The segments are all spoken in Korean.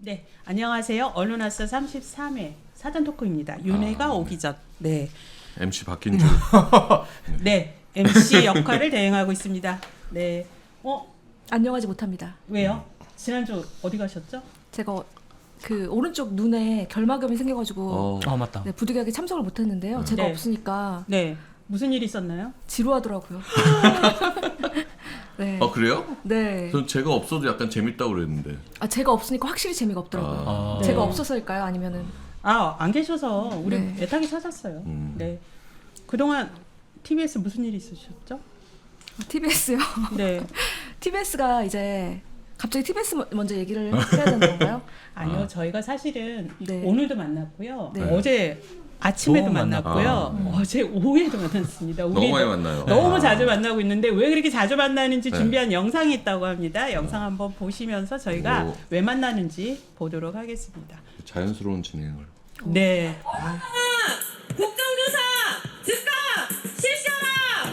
네, 안녕하세요. 언론아스 33회 사전 토크입니다. 윤회가 오기 전. 네. MC 바뀐 줄. 네, MC 역할을 대행하고 있습니다. 네. 안녕하지 못합니다. 왜요? 지난주 어디 가셨죠? 제가 그 오른쪽 눈에 결막염이 생겨가지고 맞다. 네, 부득이하게 참석을 못했는데요. 제가 네. 없으니까 네. 무슨 일이 있었나요? 지루하더라고요. 네. 그래요? 네. 전 제가 없어도 약간 재밌다고 그랬는데. 제가 없으니까 확실히 재미가 없더라고요. 네. 제가 없어서일까요? 아니면은 안 계셔서 우리 네. 애타게 찾았어요. 네. 그동안 TBS 무슨 일이 있으셨죠? TBS요. 네. TBS가 이제 갑자기 TBS 먼저 얘기를 해야 되는 건가요? 아니요, 저희가 사실은 네. 오늘도 만났고요. 네. 어제 아침에도 너무 만났고요. 어제 오후에도 만났습니다. 너무 많이 만나요. 너무 자주 만나고 있는데 왜 그렇게 자주 만나는지 네. 준비한 영상이 있다고 합니다. 영상 한번 보시면서 저희가 오. 왜 만나는지 보도록 하겠습니다. 자연스러운 진행을. 네. 국정조사 즉각 실시하라!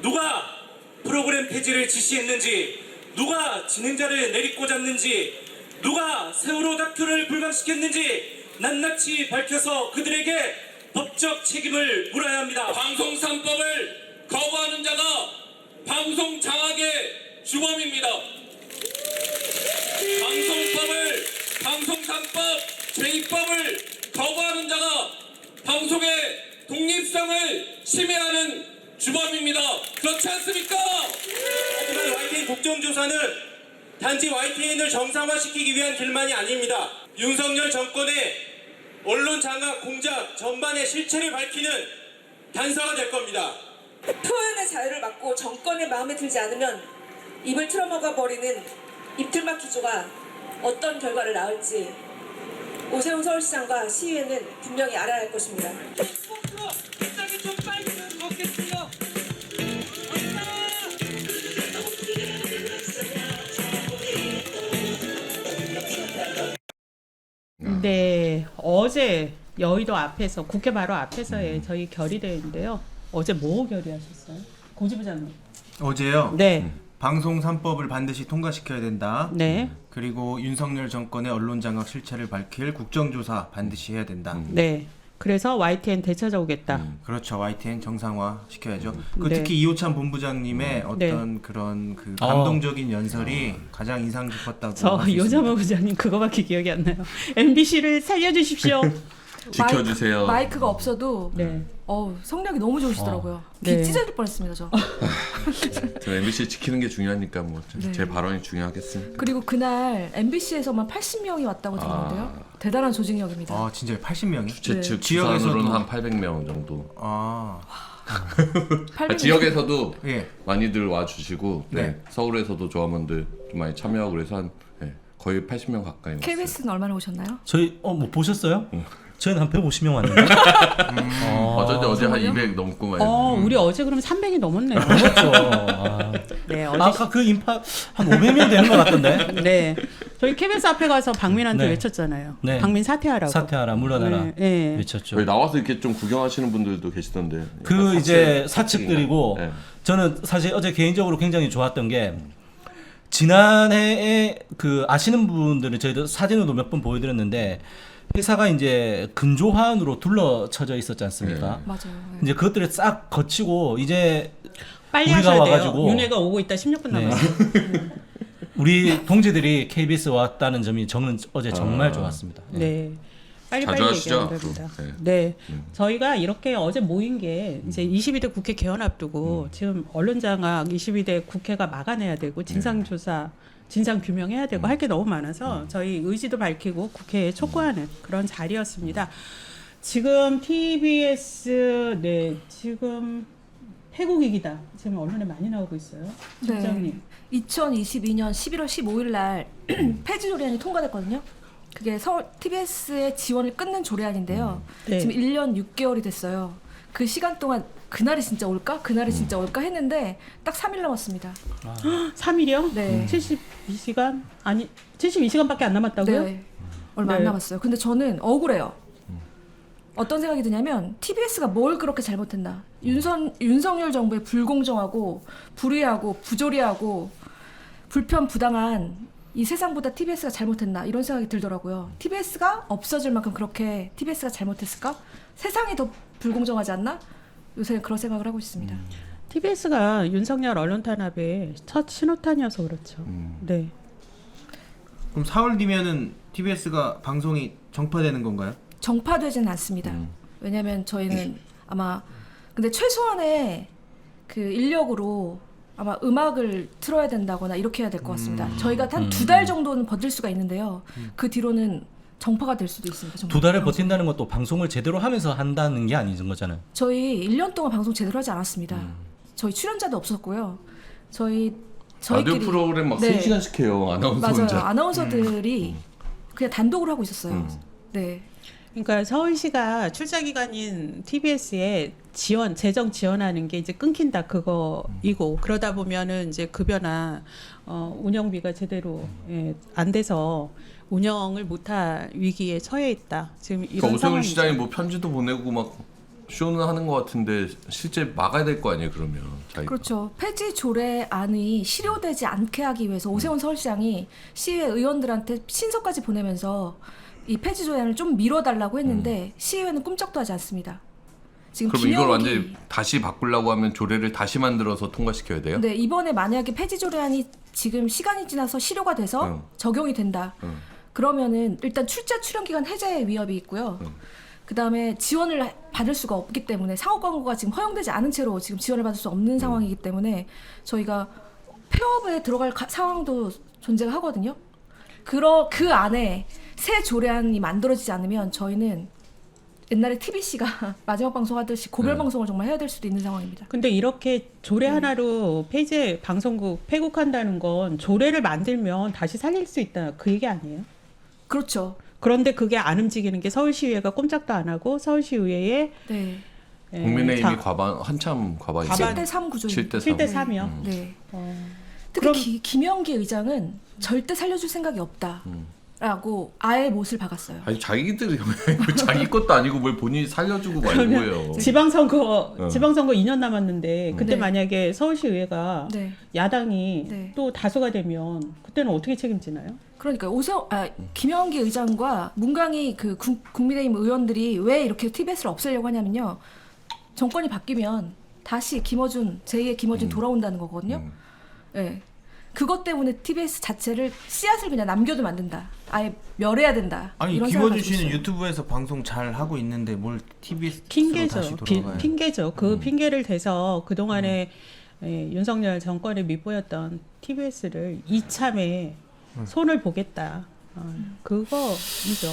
누가 프로그램 폐지를 지시했는지, 누가 진행자를 내리꽂았는지, 누가 세월호 다큐를 불방시켰는지 낱낱이 밝혀서 그들에게 법적 책임을 물어야 합니다. 방송 3법을 거부하는 자가 방송 장악의 주범입니다. 방송 3법, 제2법을 거부하는 자가 방송의 독립성을 침해하는 주범입니다. 그렇지 않습니까? 하지만 YTN 국정조사는 단지 YTN을 정상화시키기 위한 길만이 아닙니다. 윤석열 정권의 언론 장악 공작 전반의 실체를 밝히는 단서가 될 겁니다. 표현의 자유를 막고 정권의 마음에 들지 않으면 입을 틀어먹어 버리는 입틀막 기조가 어떤 결과를 낳을지 오세훈 서울시장과 시의회는 분명히 알아야 할 것입니다. 네. 어제 여의도 앞에서 국회 바로 앞에서의 저희 결의대회인데요. 어제 뭐 결의하셨어요? 고지부장님. 어제요. 네. 방송 3법을 반드시 통과시켜야 된다. 네. 그리고 윤석열 정권의 언론 장악 실체를 밝힐 국정조사 반드시 해야 된다. 네. 그래서 YTN 되찾아 오겠다. 그렇죠. YTN 정상화 시켜야죠. 그 네. 특히 이호찬 본부장님의 어떤 그런 그 감동적인 연설이 가장 인상 깊었다고. 저 할수 있습니다. 요자모 부장님 그거밖에 기억이 안 나요. MBC를 살려주십시오. 지켜주세요. 마이크가 없어도 네. 성력이 너무 좋으시더라고요. 네. 귀 찢어질 뻔했습니다. 저. 저 MBC 지키는 게 중요하니까 뭐 제 네. 발언이 중요하겠습니다. 그리고 그날 MBC에서만 80명이 왔다고 들었는데요. 대단한 조직력입니다. 아 진짜 80명이? 주최 네. 측 지역에서도- 추산으로는 한 800명 정도. 아 800명. 지역에서도 예. 많이들 와주시고 네. 서울에서도 조합원들 좀 많이 참여하고 그래서 한 거의 80명 가까이 왔어요. KBS는 얼마나 오셨나요? 저희 뭐 보셨어요? 저희는 한 150명 왔는데. 어제 한 정말요? 200 넘고 많이. 우리 어제 그럼 300이 넘었네요. 그렇죠. 네, 어제 아까 그 인파 한 500명 되는 것 같던데. 네. 저희 KBS 앞에 가서 박민한테 네. 외쳤잖아요. 네. 박민 사퇴하라고. 사퇴하라, 물러나라. 네, 네. 외쳤죠. 저희 나와서 이렇게 좀 구경하시는 분들도 계시던데. 그 이제 사측들이고 네. 저는 사실 어제 개인적으로 굉장히 좋았던 게 지난해에 그 아시는 분들은 저희도 사진으로 몇 번 보여드렸는데 회사가 이제 근조화환으로 둘러쳐져 있었지 않습니까? 맞아요. 네. 이제 그것들을 싹 거치고 이제 빨리 우리가 하셔야 돼요. 와가지고- 윤회가 오고 있다 16분 네. 남았어요. 우리 동지들이 KBS 왔다는 점이 저는 어제 정말 좋았습니다. 네. 빨리 자주 하시죠, 얘기하면 됩니다. 앞으로. 네. 저희가 이렇게 어제 모인 게 이제 22대 국회 개헌 앞두고 지금 언론장악 22대 국회가 막아내야 되고 진상조사 진상 규명해야 되고 할 게 너무 많아서 저희 의지도 밝히고 국회에 촉구하는 그런 자리였습니다. 지금 TBS 지금 패국위기다. 지금 언론에 많이 나오고 있어요. 네. 부장님. 2022년 11월 15일 날 폐지 조례안이 통과됐거든요. 그게 서울 TBS의 지원을 끊는 조례안인데요. 네. 지금 1년 6개월이 됐어요. 그 시간 동안 그날이 진짜 올까? 그날이 진짜 올까 했는데 딱 3일 남았습니다. 3일이요? 네. 72시간? 아니 72시간밖에 안 남았다고요? 네. 얼마 안 네. 남았어요. 근데 저는 억울해요. 어떤 생각이 드냐면 TBS가 뭘 그렇게 잘못했나? 윤석열 정부의 불공정하고 불의하고 부조리하고 불편 부당한 이 세상보다 TBS가 잘못했나 이런 생각이 들더라고요. TBS가 없어질 만큼 그렇게 TBS가 잘못했을까? 세상이 더 불공정하지 않나? 요새 그런 생각을 하고 있습니다. TBS가 윤석열 언론 탄압의 첫 신호탄이어서 그렇죠. 네. 그럼 4월 뒤면은 TBS가 방송이 정파되는 건가요? 정파되지는 않습니다. 왜냐하면 저희는 아마 근데 최소한의 그 인력으로 아마 음악을 틀어야 된다거나 이렇게 해야 될 것 같습니다. 저희가 한 2달 정도는 버틸 수가 있는데요. 그 뒤로는 정파가 될 수도 있습니다. 정말. 2달을 버틴다는 것도 방송을 제대로 하면서 한다는 게 아닌 거잖아요. 저희 1년 동안 방송 제대로 하지 않았습니다. 저희 출연자도 없었고요. 라디오 저희끼리 프로그램 막 네. 3시간씩 해요. 아나운서 맞아요. 혼자. 아나운서들이 그냥 단독으로 하고 있었어요. 네. 그러니까 서울시가 출자 기관인 TBS에 지원, 재정 지원하는 게 이제 끊긴다 그거이고 그러다 보면은 이제 급여나 운영비가 제대로 안 돼서 운영을 못할 위기에 처해 있다. 지금 이런 그러니까 오세훈 상황이죠. 시장이 뭐 편지도 보내고 막 쇼는 하는 것 같은데 실제 막아야 될 거 아니에요 그러면. 자기가. 그렇죠. 폐지 조례안이 실효되지 않게 하기 위해서 오세훈 서울시장이 시의회 의원들한테 신서까지 보내면서 이 폐지 조례안을 좀 미뤄달라고 했는데 시의회는 꿈쩍도 하지 않습니다. 지금 그럼 이걸 김영기- 완전히 다시 바꾸려고 하면 조례를 다시 만들어서 통과시켜야 돼요? 네, 이번에 만약에 폐지 조례안이 지금 시간이 지나서 실효가 돼서 적용이 된다. 그러면은 일단 출연 기간 해제의 위협이 있고요. 그다음에 지원을 받을 수가 없기 때문에 상업 광고가 지금 허용되지 않은 채로 지금 지원을 받을 수 없는 상황이기 때문에 저희가 폐업에 들어갈 상황도 존재가 하거든요. 그 안에 새 조례안이 만들어지지 않으면 저희는 옛날에 TBC가 마지막 방송하듯이 고별 방송을 정말 해야 될 수도 있는 상황입니다. 근데 이렇게 조례 하나로 폐지 방송국 폐국한다는 건 조례를 만들면 다시 살릴 수 있다 그 얘기 아니에요? 그렇죠. 그런데 그게 안 움직이는 게 서울시의회가 꼼짝도 안 하고 서울시의회에 네. 국민의힘이 한참 과반이 7대 3 구조입니다. 7대 7대 3이요. 네. 특히 그럼- 김영기 의장은 절대 살려줄 생각이 없다라고 아예 못을 박았어요. 아니 자기들이 자기 것도 아니고 뭘 본인이 살려주고 말고요. 지방선거 2년 남았는데 그때 네. 만약에 서울시의회가 네. 야당이 네. 또 다수가 되면 그때는 어떻게 책임지나요? 그러니까 김영기 의장과 문강희 그 국민의힘 의원들이 왜 이렇게 TBS를 없애려고 하냐면요. 정권이 바뀌면 다시 제2의 김어준 돌아온다는 거거든요. 네. 그것 때문에 TBS 자체를 씨앗을 그냥 남겨두면 안 된다. 아예 멸해야 된다. 아니 이런 김어준 생각을 씨는 가지고 있어요. 유튜브에서 방송 잘 하고 있는데 뭘 TBS로 다시 핑계죠. 돌아가요? 핑계죠. 그 핑계를 대서 그동안에 윤석열 정권에 밑보였던 TBS를 이참에 손을 보겠다. 그거이죠.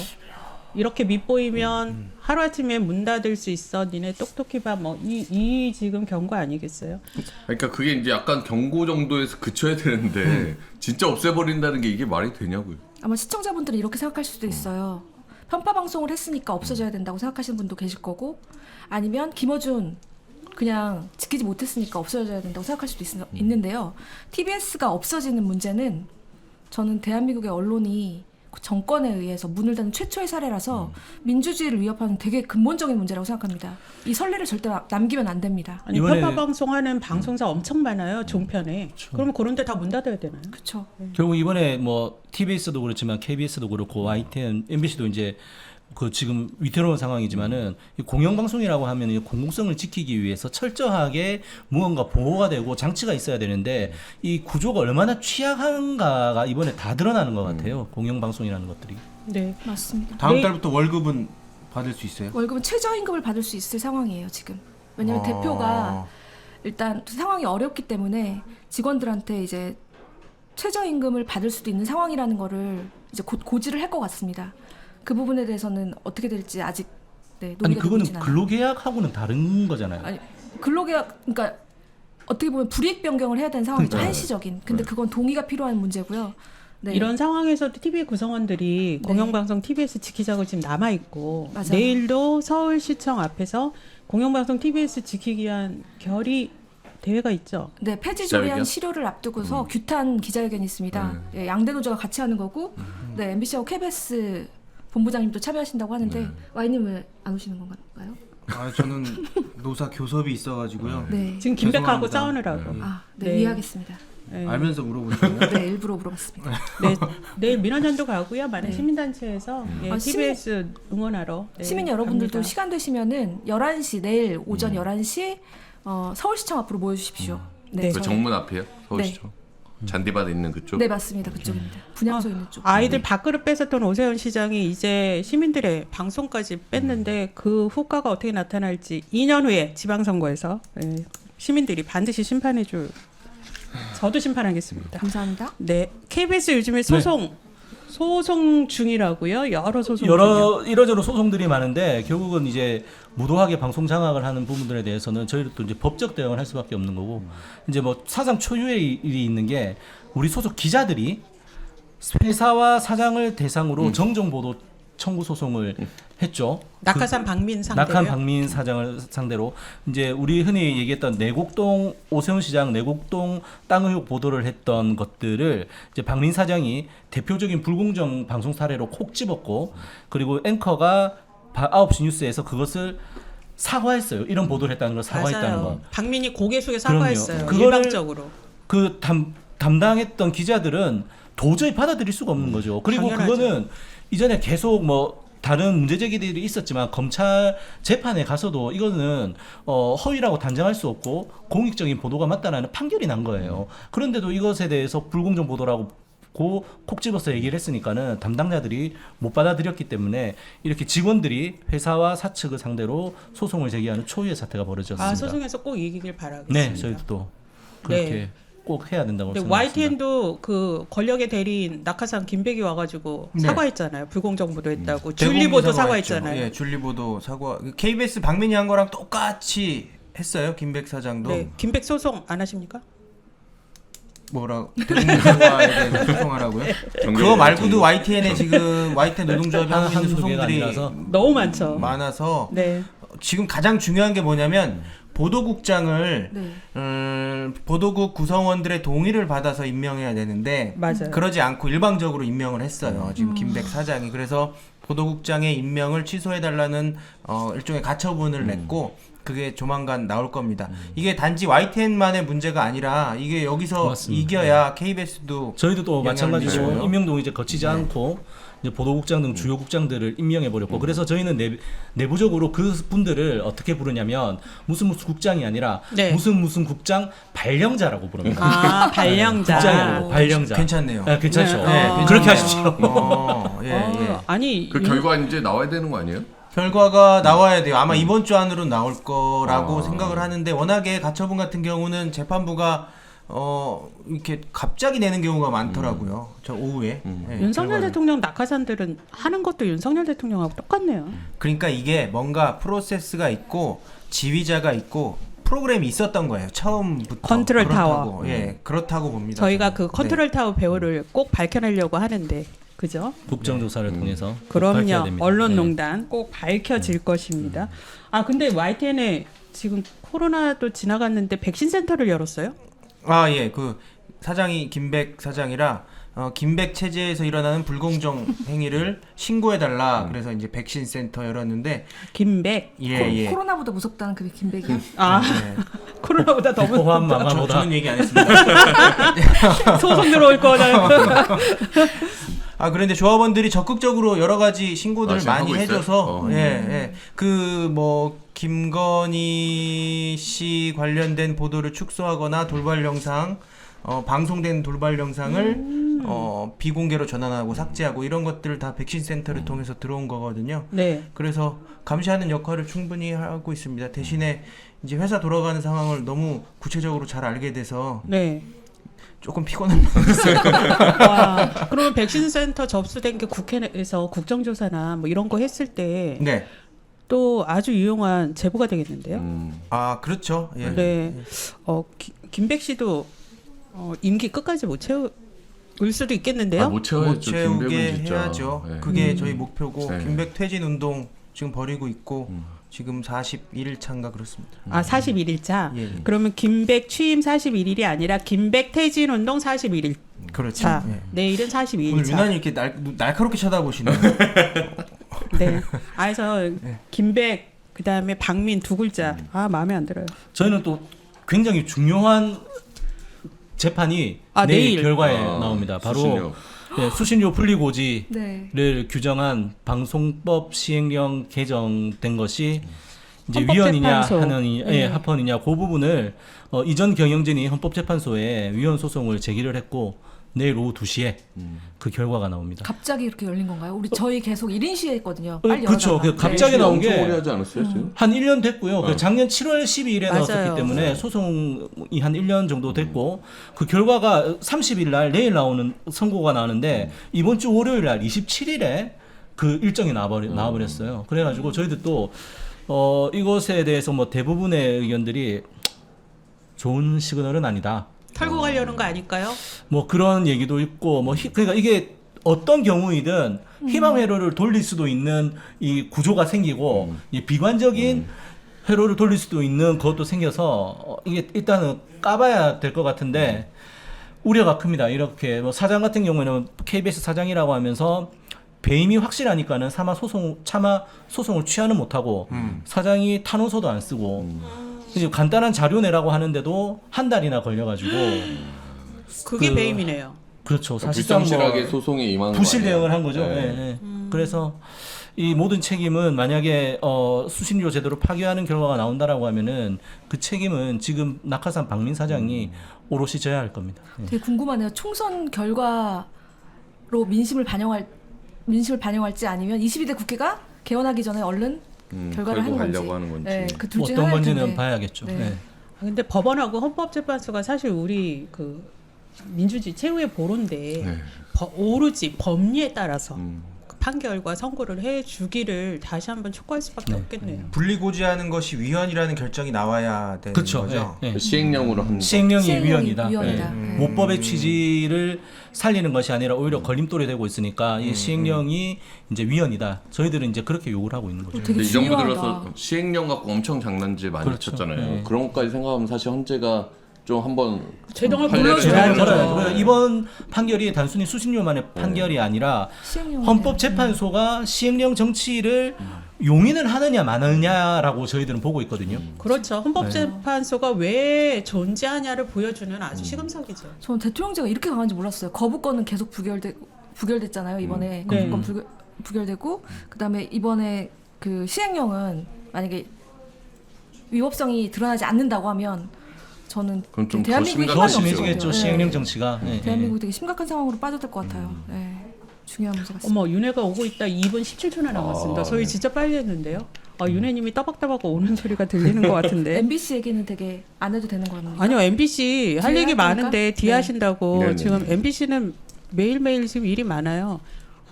이렇게 밑보이면 하루아침에 문 닫을 수 있어. 니네 똑똑히 봐. 이 지금 경고 아니겠어요? 그러니까 그게 이제 약간 경고 정도에서 그쳐야 되는데 진짜 없애버린다는 게 이게 말이 되냐고요. 아마 시청자분들은 이렇게 생각할 수도 있어요. 편파 방송을 했으니까 없어져야 된다고 생각하시는 분도 계실 거고, 아니면 김어준 그냥 지키지 못했으니까 없어져야 된다고 생각할 수도 있는데요. TBS가 없어지는 문제는 저는 대한민국의 언론이 정권에 의해서 문을 닫는 최초의 사례라서 민주주의를 위협하는 되게 근본적인 문제라고 생각합니다. 이 선례를 절대 남기면 안 됩니다. 아니 이번에- 편파 방송하는 방송사 엄청 많아요. 종편에. 그러면 그런 데 다 문 닫아야 되나요? 그렇죠. 결국 이번에 뭐 TBS도 그렇지만 KBS도 그렇고 YTN, MBC도 이제 그 지금 위태로운 상황이지만은 이 공영방송이라고 하면 이 공공성을 지키기 위해서 철저하게 무언가 보호가 되고 장치가 있어야 되는데 이 구조가 얼마나 취약한가가 이번에 다 드러나는 것 같아요. 공영방송이라는 것들이. 네. 맞습니다. 다음 네. 달부터 월급은 받을 수 있어요? 월급은 최저임금을 받을 수 있을 상황이에요, 지금. 왜냐면 대표가 일단 상황이 어렵기 때문에 직원들한테 이제 최저임금을 받을 수도 있는 상황이라는 거를 이제 곧 고지를 할 것 같습니다. 그 부분에 대해서는 어떻게 될지 아직 아니 논의가 되고 그거는 있진 않아요. 근로계약하고는 다른 거잖아요. 아니 근로계약 그러니까 어떻게 보면 불이익 변경을 해야 되는 상황이죠. 그러니까요. 한시적인. 근데 그건 동의가 필요한 문제고요. 네. 이런 상황에서도 TV 구성원들이 네. 공영방송 TBS 지키자고 지금 남아 있고 맞아요. 내일도 서울시청 앞에서 공영방송 TBS 지키기 위한 결의 대회가 있죠. 네, 폐지 조례안 기자회견? 실효를 앞두고서 규탄 기자회견이 있습니다. 예, 양대 노조가 같이 하는 거고, 네, MBC하고 KBS 본부장님도 참여하신다고 하는데 와이님 왜 안 오시는 건가요? 아 저는 노사 교섭이 있어가지고요. 네. 지금 김백하고 죄송합니다. 싸우느라고. 아, 네, 네. 이해하겠습니다. 네. 알면서 물어보시네요. 네, 일부러 물어봤습니다. 네, 내일 민원전도 가고요. 많은 네. 시민단체에서 예, 아, TBS 응원하러 네, 시민 여러분들도 갑니다. 시간 되시면은 11시 내일 오전 11시 서울시청 앞으로 모여주십시오. 네, 그 저희- 정문 앞이에요? 서울시청. 잔디밭 있는 그쪽. 네 맞습니다. 그쪽입니다. 분향소 있는 쪽. 아이들 밥그릇 뺏었던 오세훈 시장이 이제 시민들의 방송까지 뺐는데 그 효과가 어떻게 나타날지 2년 후에 지방선거에서 예, 시민들이 반드시 심판해줄. 저도 심판하겠습니다. 감사합니다. 네, KBS 요즘에 소송 중이라고요. 여러 소송 중이요. 여러 이러저러 소송들이 많은데 결국은 이제 무도하게 방송 장악을 하는 부분들에 대해서는 저희도 이제 법적 대응을 할 수밖에 없는 거고 이제 뭐 사상 초유의 일이 있는 게 우리 소속 기자들이 회사와 사장을 대상으로 정정 보도 청구 소송을 했죠. 낙하산 박민 상대로요. 낙한 박민 사장을 상대로 이제 우리 흔히 얘기했던 내곡동 오세훈 시장 내곡동 땅 의혹 보도를 했던 것들을 이제 박민 사장이 대표적인 불공정 방송 사례로 콕 집었고 그리고 앵커가 9시 뉴스에서 그것을 사과했어요. 이런 보도를 했다는 걸 사과했다는 맞아요. 거. 박민이 고개 숙여 그럼요. 사과했어요. 그거를- 일방적으로. 그 담당했던 기자들은 도저히 받아들일 수가 없는 거죠. 그리고 당연하죠. 그거는 이전에 계속 뭐 다른 문제 제기들이 있었지만 검찰 재판에 가서도 이거는 허위라고 단정할 수 없고 공익적인 보도가 맞다라는 판결이 난 거예요. 그런데도 이것에 대해서 불공정 보도라고 콕 집어서 얘기를 했으니까는 담당자들이 못 받아들였기 때문에 이렇게 직원들이 회사와 사측을 상대로 소송을 제기하는 초유의 사태가 벌어졌습니다. 아, 소송에서 꼭 이기길 바라겠습니다. 네, 저희도 또 그렇게 네. 꼭 해야 된다고 근데 생각합니다. YTN도 그 권력의 대리인 낙하산 김백이 와가지고 네. 사과했잖아요. 불공정 보도했다고. 대법원도 줄리보도 사과했죠. 사과했잖아요. 예, 줄리보도 사과. KBS 박민희 한 거랑 똑같이 했어요. 김백 사장도. 네, 김백 소송 안 하십니까? 뭐라고 대국민사과에 대해서 소송하라고요? 그거 말고도 YTN에 지금 YTN 노동조합이 하고 있는 한두 개가 소송들이 아니라서. 너무 많죠. 많아서 네. 지금 가장 중요한 게 뭐냐면 보도국장을 네. 보도국 구성원들의 동의를 받아서 임명해야 되는데 맞아요. 그러지 않고 일방적으로 임명을 했어요. 지금 김백 사장이. 그래서 보도국장의 임명을 취소해달라는 일종의 가처분을 냈고 그게 조만간 나올 겁니다. 이게 단지 YTN만의 문제가 아니라 이게 여기서 맞습니다. 이겨야 KBS도 저희도 또 마찬가지로 미쳐요. 임명동 이제 거치지 않고 이제 보도국장 등 주요 국장들을 임명해 버렸고 그래서 저희는 내부적으로 그 분들을 어떻게 부르냐면 무슨 국장이 아니라 네. 무슨 국장 발령자라고 부릅니다. 아, 발령자. 국장이 아니고 발령자. 괜찮네요. 네, 괜찮죠. 네, 괜찮네요. 그렇게 하십시오. 예. 아니 그 결과 이제 나와야 되는 거 아니에요? 결과가 나와야 돼요. 아마 이번 주 안으로 나올 거라고 생각을 하는데 워낙에 가처분 같은 경우는 재판부가 이렇게 갑자기 내는 경우가 많더라고요. 저 오후에. 예, 윤석열 결과는. 대통령 낙하산들은 하는 것도 윤석열 대통령하고 똑같네요. 그러니까 이게 뭔가 프로세스가 있고 지휘자가 있고 프로그램이 있었던 거예요. 처음부터. 컨트롤 그렇다고, 타워. 예, 그렇다고 봅니다. 저희가 저는. 그 컨트롤 타워 배우를 꼭 밝혀내려고 하는데 그죠? 국정조사를 통해서 꼭 밝혀야 그럼요. 됩니다. 언론농단 꼭 밝혀질 것입니다. 아 근데 YTN에 지금 코로나도 지나갔는데 백신 센터를 열었어요? 아, 예. 그 사장이 김백 사장이라 김백 체제에서 일어나는 불공정 행위를 신고해 달라. 그래서 이제 백신 센터 열었는데 김백. 예. 코로나보다 무섭다는 그게 김백이요? 아 네. 코로나보다 더 호환 무섭다. 마마보다 저는 얘기 안 했습니다. 소송 들어올 거잖아요. 아, 그런데 조합원들이 적극적으로 여러 가지 신고들을 지금 많이 하고 있어요? 해줘서 예. 그 뭐 김건희 씨 관련된 보도를 축소하거나 돌발 영상 방송된 돌발 영상을 비공개로 전환하고 삭제하고 이런 것들을 다 백신 센터를 통해서 들어온 거거든요. 네. 그래서 감시하는 역할을 충분히 하고 있습니다. 대신에 이제 회사 돌아가는 상황을 너무 구체적으로 잘 알게 돼서 네. 조금 피곤한 마음이 있어요. 와, 그러면 백신 센터 접수된 게 국회에서 국정조사나 뭐 이런 거 했을 때 또 네. 아주 유용한 제보가 되겠는데요. 아, 그렇죠. 예. 네. 김백 씨도 임기 끝까지 못 채울 수도 있겠는데요. 못 채워야죠. 못 채우게 김백은 진짜. 해야죠. 네. 그게 저희 목표고 네. 김백 퇴진 운동 지금 벌이고 있고 지금 41일 차인가 그렇습니다. 아, 41일차. 예. 그러면 김백 취임 41일이 아니라 김백 퇴진 운동 41일. 그렇죠. 자, 예. 내일은 오늘 42일차. 유난히 이렇게 날카롭게 쳐다보시네요. 네. 그래서 김백 그다음에 박민 두 글자. 아, 마음에 안 들어요. 저희는 또 굉장히 중요한 재판이 내일. 내일 결과에 나옵니다. 바로 수신료. 네. 수신료 분리고지를 규정한 방송법 시행령 개정된 것이 이제 위헌이냐 헌법재판소. 합헌이냐 그 부분을 이전 경영진이 헌법재판소에 위헌 소송을 제기를 했고 내일 오후 2시에 그 결과가 나옵니다. 갑자기 이렇게 열린 건가요? 저희 계속 1인 시위했거든요. 빨리 그렇죠. 열어달라. 갑자기 나온 엄청 게 오래 하지 않았어요 지금? 한 1년 됐고요. 그 작년 7월 12일에 맞아요. 나왔었기 때문에 소송이 한 1년 정도 됐고 그 결과가 30일 날 내일 나오는 선고가 나오는데 이번 주 월요일 날 27일에 그 일정이 나와버렸어요. 그래가지고 저희들 또 이것에 대해서 뭐 대부분의 의견들이 좋은 시그널은 아니다. 털고 가려는 거 아닐까요? 뭐 그런 얘기도 있고 뭐 그러니까 이게 어떤 경우이든 희망 회로를 돌릴 수도 있는 이 구조가 생기고 이 비관적인 회로를 돌릴 수도 있는 것도 생겨서 이게 일단은 까봐야 될 것 같은데 우려가 큽니다. 이렇게 뭐 사장 같은 경우에는 KBS 사장이라고 하면서 배임이 확실하니까는 차마 소송을 취하는 못하고 사장이 탄원서도 안 쓰고 이제 간단한 자료 내라고 하는데도 한 달이나 걸려가지고 그게 배임이네요. 그렇죠. 사실상 불성실하게 뭐 소송이 임한 부실 거 아니에요? 대응을 한 거죠. 네. 예, 예. 그래서 이 모든 책임은 만약에 수신료 제도를 파괴하는 결과가 나온다라고 하면은 그 책임은 지금 낙하산 박민 사장이 오롯이 져야 할 겁니다. 예. 되게 궁금하네요. 총선 결과로 민심을 반영할지 아니면 22대 국회가 개원하기 전에 얼른 결과를 걸고 하는 건지. 가려고 하는 건지. 네, 그 둘 중에 어떤 하나일 건지는 텐데. 봐야겠죠. 네. 예. 근데 법원하고 헌법재판소가 사실 우리 그 민주주의 최후의 보루인데 네. 오로지 법리에 따라서 그 판결과 선고를 해주기를 다시 한번 촉구할 수밖에 없겠네요. 분리고지하는 것이 위헌이라는 결정이 나와야 되는 그렇죠. 거죠. 예, 예. 시행령으로 한 시행령이 시행령이 위헌이다. 위헌이다. 예. 모법의 취지를 살리는 것이 아니라 오히려 걸림돌이 되고 있으니까 이 시행령이 이제 위헌이다. 저희들은 이제 그렇게 요구를 하고 있는 거죠. 되게 근데 이 정부 중요하다. 들어서 시행령 갖고 엄청 장난질 많이 그렇죠. 쳤잖아요. 네. 그런 것까지 생각하면 사실 헌재가 좀 한번 제동을 판례를 불러줘야죠. 해줘야죠. 그래서 이번 판결이 단순히 수신료만의 판결이 아니라 시행령은 헌법재판소가 시행령 정치를 용인을 하느냐 마느냐라고 저희들은 보고 있거든요. 그렇죠. 헌법재판소가 왜 존재하냐를 보여주는 아주 시금석이죠. 저는 대통령제가 이렇게 강한지 몰랐어요. 거부권은 계속 부결됐잖아요. 이번에 거부권 부결되고 그다음에 이번에 그 시행령은 만약에 위법성이 드러나지 않는다고 하면 저는 그럼 좀더 대한민국이 심각하겠죠. 더 희망이 심해지겠죠. 없어요. 시행령 정치가. 예, 예. 대한민국이 되게 심각한 상황으로 빠져들 것 같아요. 네. 중요한 문제 같습니다. 어머 윤혜가 오고 있다. 2분 17초나 남았습니다. 저희 네. 진짜 빨리 했는데요. 윤혜님이 따박따박 오는 소리가 들리는 것 같은데. MBC 얘기는 되게 안 해도 되는 거 같나요? 아니요 MBC 할 뒤에 얘기 할 많은데 거니까? 뒤에 네. 하신다고 네네. 지금 MBC는 매일매일 지금 일이 많아요.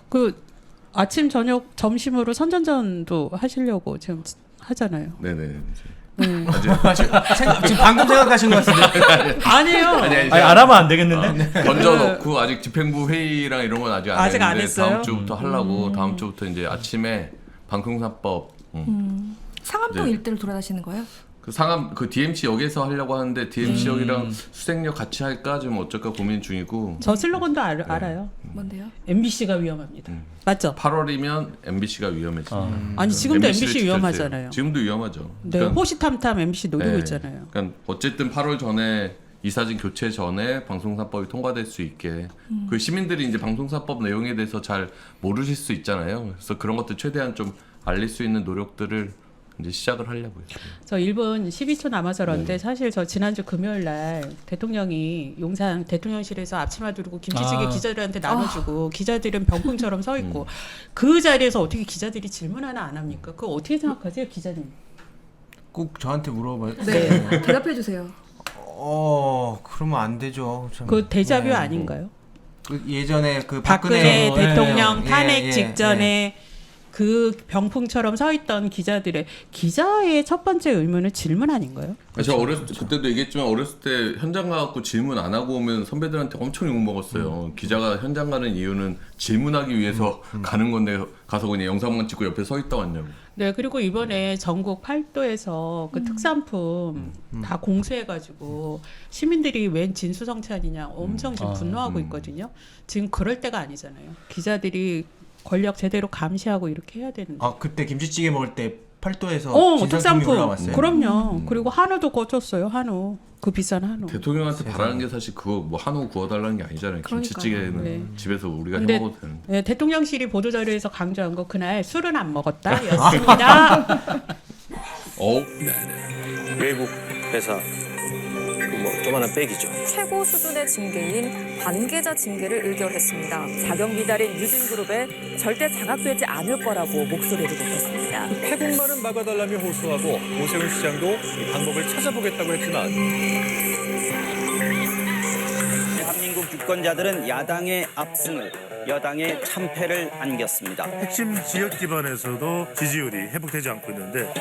그 아침 저녁 점심으로 선전전도 하시려고 지금 하잖아요. 네네. 네. 지금 방금 생각하신 것 같은데. 아니에요. 아니, 안 하면 안 되겠는데? 던져놓고 아직 집행부 회의랑 이런 건 아직 아직 안 했는데 했어요? 다음 주부터 하려고 다음 주부터 이제 아침에 방송사법 상암동 네. 일대를 돌아다니시는 거예요? 그 상암 그 DMC 역에서 하려고 하는데 DMC 역이랑 수색역 같이 할까 좀 어쩔까 고민 중이고 저 슬로건도 알아요. 뭔데요? MBC가 위험합니다. 맞죠? 8월이면 MBC가 위험해져. 아니 지금도 MBC 를 MBC 위험하잖아요. 지금도 위험하죠. 네, 그러니까, 호시탐탐 MBC 노리고 네. 있잖아요. 그러니까 어쨌든 8월 전에 이사진 교체 전에 방송사법이 통과될 수 있게 그 시민들이 이제 방송사법 내용에 대해서 잘 모르실 수 있잖아요. 그래서 그런 것들 최대한 좀 알릴 수 있는 노력들을 이제 시작을 하려고요. 저 1분 12초 남아서 그런데 사실 저 지난주 금요일 날 대통령이 용산 대통령실에서 앞치마 두르고 김치찌개 기자들한테 나눠주고 기자들은 병풍처럼 서 있고 그 자리에서 어떻게 기자들이 질문 하나 안 합니까? 그거 어떻게 생각하세요, 기자님? 꼭 저한테 물어봐요. 네. 대답해 주세요. 그러면 안 되죠. 참. 그 데자뷰 네. 아닌가요? 그 예전에 그 박근혜 대통령 예, 탄핵 예, 직전에 그 병풍처럼 서 있던 기자의 첫 번째 의문은 질문 아닌가요? 저 어렸을 때 그때도 얘기했지만 어렸을 때 현장 가갖고 질문 안 하고 오면 선배들한테 엄청 욕 먹었어요. 기자가 현장 가는 이유는 질문하기 위해서 가는 건데 가서 그냥 영상만 찍고 옆에 서 있다 왔냐고. 네, 그리고 이번에 전국 8도에서 그 특산품 다 공수해가지고 시민들이 웬 진수성찬이냐 엄청 지금 분노하고 있거든요. 지금 그럴 때가 아니잖아요. 기자들이 권력 제대로 감시하고 이렇게 해야 되는데. 그때 김치찌개 먹을 때 팔도에서 진상품이 특산품. 올라왔어요. 그럼요. 그리고 한우도 거쳤어요. 한우. 그 비싼 한우. 대통령한테 바라는 게 사실 그거 뭐 한우 구워달라는 게 아니잖아요. 김치찌개는 네. 집에서 우리가 근데 해먹어도 되는데. 네, 대통령실이 보도자료에서 강조한 거 그날 술은 안 먹었다였습니다. 외국 회사 뭐 조만한 백이죠. 최고 수준의 징계인 관계자 징계를 의결했습니다. 자격 미달인 유진그룹에 절대 장악되지 않을 거라고 목소리를 높였습니다. 태국말은 막아달라며 호소하고 오세훈 시장도 이 방법을 찾아보겠다고 했지만 대한민국 유권자들은 야당의 압승을, 여당의 참패를 안겼습니다. 핵심 지역 기반에서도 지지율이 회복되지 않고 있는데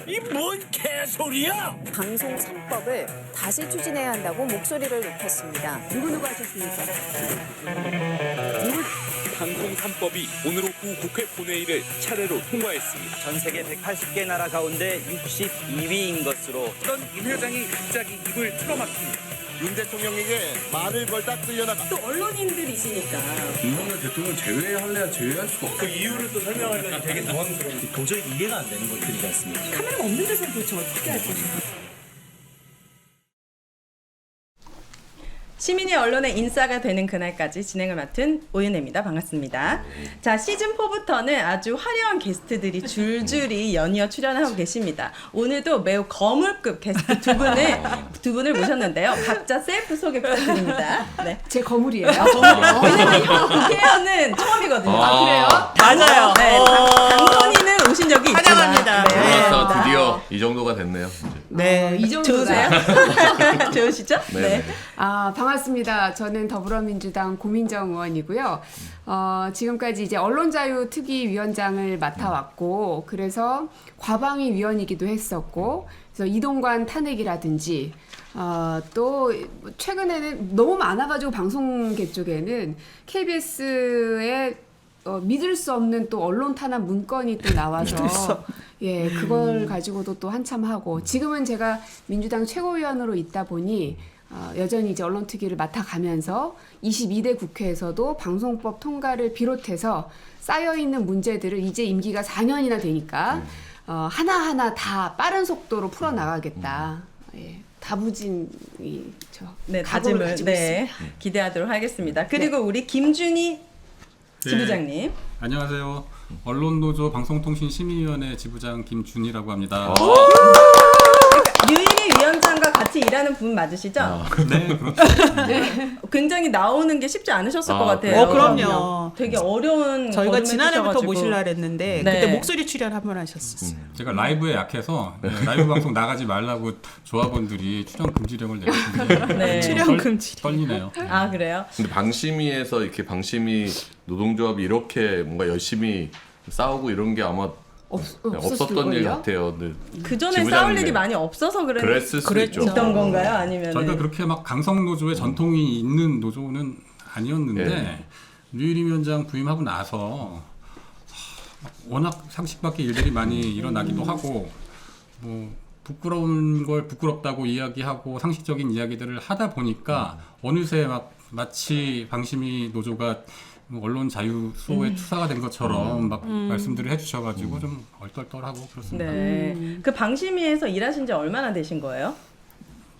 이 뭔 개소리야? 방송 3법을 다시 추진해야 한다고 목소리를 높였습니다. 누구 하셨습니까? 방송 3법이 오늘 오후 국회 본회의를 차례로 통과했습니다. 전 세계 180개 나라 가운데 62위인 것으로 그런 임 회장이 갑자기 입을 틀어막힙니다. 윤 대통령에게 말을 걸다 끌려나가 또 언론인들이시니까 윤석열 대통령 제외할래야 제외할 수가 없어. 그 이유를 또 설명하려니 되게 당황스러운데 도저히 이해가 안 되는 것들이지 않습니까? 카메라가 없는 데서 도대체 어떻게 할 것인가. 시민이 언론의 인싸가 되는 그날까지 진행을 맡은 오윤혜입니다. 반갑습니다. 자, 시즌4부터는 아주 화려한 게스트들이 줄줄이 연이어 출연하고 계십니다. 오늘도 매우 거물급 게스트 두 분을 모셨는데요. 각자 셀프 소개 부탁드립니다. 네. 제 거물이에요. 왜냐면 현 국회의원은 처음이거든요. 그래요? 맞아요. 네, 당선인은 오신 적이 있지만. 환영합니다. 네. 그래서 드디어 이 정도가 됐네요. 이제. 네, 이 정도세요? 좋으세요? 좋으시죠? 네. 반갑습니다. 저는 더불어민주당 고민정 의원이고요. 지금까지 이제 언론자유특위위원장을 맡아왔고, 그래서 과방위 위원이기도 했었고, 그래서 이동관 탄핵이라든지, 또 최근에는 너무 많아가지고 방송계 쪽에는 KBS의 믿을 수 없는 또 언론 탄압 문건이 또 나와서 예, 그걸 가지고도 또 한참 하고, 지금은 제가 민주당 최고위원으로 있다 보니 여전히 이제 언론특위를 맡아가면서 22대 국회에서도 방송법 통과를 비롯해서 쌓여있는 문제들을 이제 임기가 4년이나 되니까 하나하나 다 빠른 속도로 풀어나가겠다. 예, 다부진이 네, 다짐을 기대하도록 하겠습니다. 그리고 우리 김준희 지부장님. 안녕하세요. 언론노조 방송통신심의위원회 지부장 김준희라고 합니다. 유일이 위원장과 같이 일하는 분 맞으시죠? 네, 그렇죠. 굉장히 나오는 게 쉽지 않으셨을 것 같아요. 그럼요. 되게 어려운 저희가 걸음을 지난해부터 뛰셔가지고. 모실라 했는데 네. 그때 목소리 출연 한 번 하셨었어요. 제가 라이브에 약해서 라이브 방송 나가지 말라고 조합원들이 출연 금지령을 내렸는데 네. 출연 금지. 떨리네요. 아, 그래요? 근데 방심위에서 이렇게 방심위 노동조합이 이렇게 뭔가 열심히 싸우고 이런 게 아마 없었던 일 같아요. 근데 그 전에 지부장님의- 싸울 일이 많이 없어서 그랬을 수도 있죠. 있던 건가요? 아니면 저희가 그렇게 막 강성노조의 전통이 있는 노조는 아니었는데 네. 류일임 위원장 부임하고 나서 워낙 상식밖의 일들이 많이 일어나기도 하고 뭐 부끄러운 걸 부끄럽다고 이야기하고 상식적인 이야기들을 하다 보니까 어느새 막 마치 방심위 노조가 언론 자유 수호의 투사가 된 것처럼 막 말씀들을 해주셔가지고 좀 얼떨떨하고 그렇습니다. 네. 그 방심위에서 일하신 지 얼마나 되신 거예요?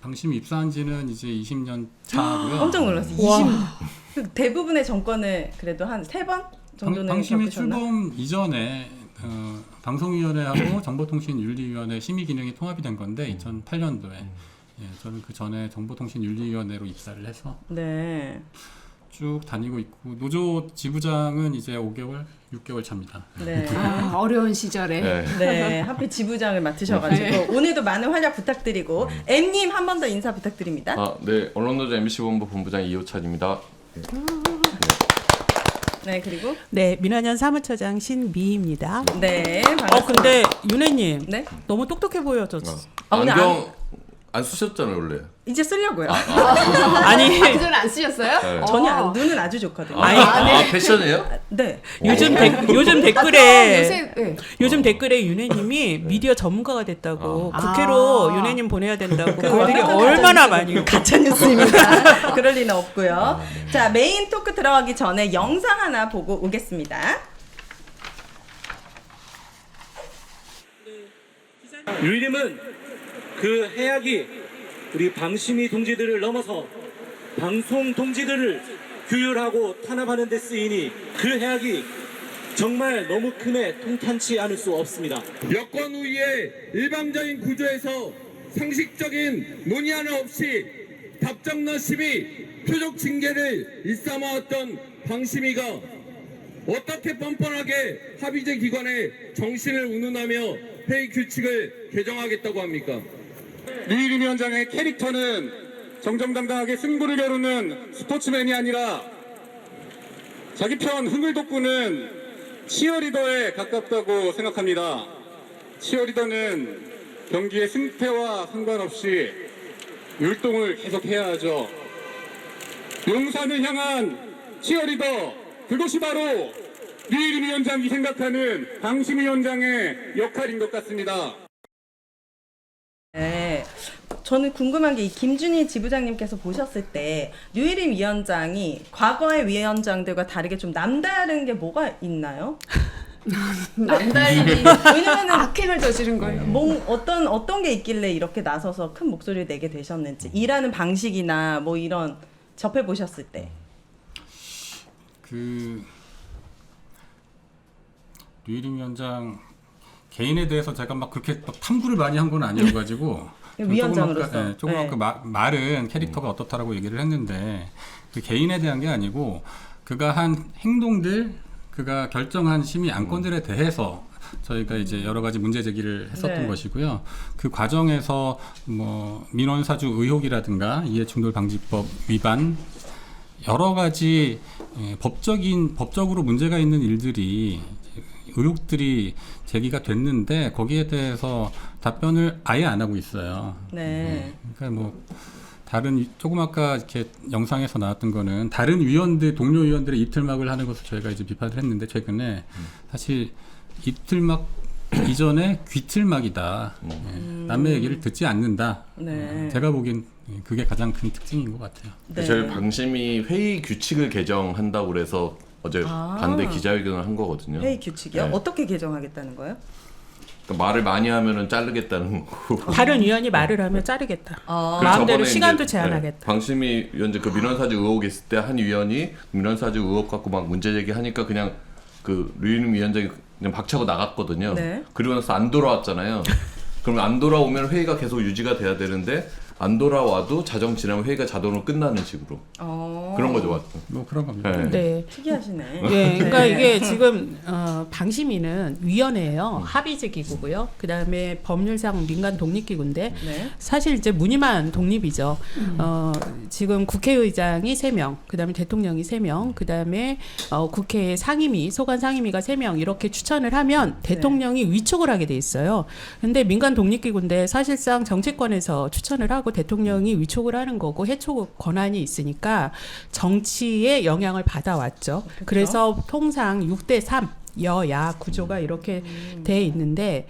방심위 입사한 지는 이제 20년 차고요. 깜짝 놀랐어요. 대부분의 정권을 그래도 한 3번 정도는 방심위 겪으셨나? 출범 이전에 방송위원회하고 정보통신윤리위원회 심의 기능이 통합이 된 건데 2008년도에 저는 그 전에 정보통신윤리위원회로 입사를 해서 네. 쭉 다니고 있고 노조 지부장은 이제 5개월, 6개월 차입니다. 네. 어려운 시절에 네, 하필 지부장을 맡으셔가지고 오늘도 많은 활약 부탁드리고 M님 한 번 더 인사 부탁드립니다. 네, 언론노조 MBC 본부 본부장 이호찬입니다. 네, 그리고 네, 민원연 사무처장 신미입니다. 네, 반갑습니다. 근데 윤혜님 네? 너무 똑똑해 보여졌어. 오늘 안경 안 쓰셨잖아요 원래. 이제 쓰려고요. 아니 그 전에 안 쓰셨어요? 네. 전혀 눈은 아주 좋거든요. 패션이에요? 네. 요즘 댓글에 요새 요즘 댓글에 윤혜님이 미디어 전문가가 됐다고 국회로 윤혜님 보내야 된다고 그들이 얼마나 많이 가짜 뉴스입니다. 그럴 리는 없고요. 자, 메인 토크 들어가기 전에 영상 하나 보고 오겠습니다. 류일임은 그 해악이 우리 방심이 동지들을 넘어서 방송 동지들을 규율하고 탄압하는 데 쓰이니 그 해악이 정말 너무 크매 통탄치 않을 수 없습니다. 여권 우위의 일방적인 구조에서 상식적인 논의 하나 없이 답정너 시비 표적 징계를 일삼아왔던 방심위가 어떻게 뻔뻔하게 합의제 기관의 정신을 운운하며 회의 규칙을 개정하겠다고 합니까? 류일임 위원장의 캐릭터는 정정당당하게 승부를 겨루는 스포츠맨이 아니라 자기 편 흥을 돋구는 치어리더에 가깝다고 생각합니다. 치어리더는 경기의 승패와 상관없이 율동을 계속해야 하죠. 용산을 향한 치어리더, 그것이 바로 류일임 위원장이 생각하는 방심 위원장의 역할인 것 같습니다. 네, 저는 궁금한 게 이 김준희 지부장님께서 보셨을 때 류일임 위원장이 과거의 위원장들과 다르게 좀 남다른 게 뭐가 있나요? 남달리 왜냐면은 악행을 저지른 거예요. 뭐 어떤 게 있길래 이렇게 나서서 큰 목소리를 내게 되셨는지 일하는 방식이나 뭐 이런 접해 보셨을 때. 그 류일임 위원장 개인에 대해서 제가 막 그렇게 막 탐구를 많이 한 건 아니어가지고 위원장으로서 조금 아까 말은 캐릭터가 어떻다라고 얘기를 했는데 그 개인에 대한 게 아니고 그가 한 행동들, 그가 결정한 심의 안건들에 대해서 저희가 이제 여러 가지 문제 제기를 했었던 네. 것이고요. 그 과정에서 뭐 민원사주 의혹이라든가 이해충돌방지법 위반 여러 가지 법적으로 문제가 있는 일들이 의혹들이 제기가 됐는데 거기에 대해서 답변을 아예 안 하고 있어요. 네. 그러니까 뭐 다른 조금 아까 이렇게 영상에서 나왔던 거는 다른 위원들 동료 위원들의 입틀막을 하는 것을 저희가 이제 비판을 했는데 최근에 사실 입틀막 이전에 귀틀막이다. 남의 얘기를 듣지 않는다. 네. 제가 보기엔 그게 가장 큰 특징인 것 같아요. 네. 저희 방심이 회의 규칙을 개정한다고 그래서 어제 반대 기자회견을 한 거거든요. 회의 규칙이요? 네. 어떻게 개정하겠다는 거예요? 그러니까 말을 많이 하면은 자르겠다는 거고. 다른 위원이 말을 하면 자르겠다. 마음대로 시간도 제한하겠다. 방심위 위원장 그 민원사주 의혹이 있을 때 한 위원이 민원사주 의혹 갖고 막 문제 제기하니까 그냥 그 류일임 위원장이 그냥 박차고 나갔거든요. 네. 그리고 나서 안 돌아왔잖아요. 그러면 안 돌아오면 회의가 계속 유지가 돼야 되는데 안 돌아와도 자정 지나면 회의가 자동으로 끝나는 식으로 그런 거죠. 뭐 그런 겁니다. 네. 네. 특이하시네. 예, 그러니까 이게 지금 방심위는 위원회예요. 합의제 기구고요. 그다음에 법률상 민간 독립기구인데 네. 사실 이제 무늬만 독립이죠. 지금 국회의장이 3명, 그다음에 대통령이 3명, 그다음에 국회 상임위, 소관 상임위가 3명 이렇게 추천을 하면 대통령이 위촉을 하게 돼 있어요. 근데 민간 독립기구인데 사실상 정치권에서 추천을 하고 대통령이 위촉을 하는 거고 해촉 권한이 있으니까 정치의 영향을 받아왔죠. 그렇죠. 그래서 통상 6대3 여야 구조가 이렇게 돼 있는데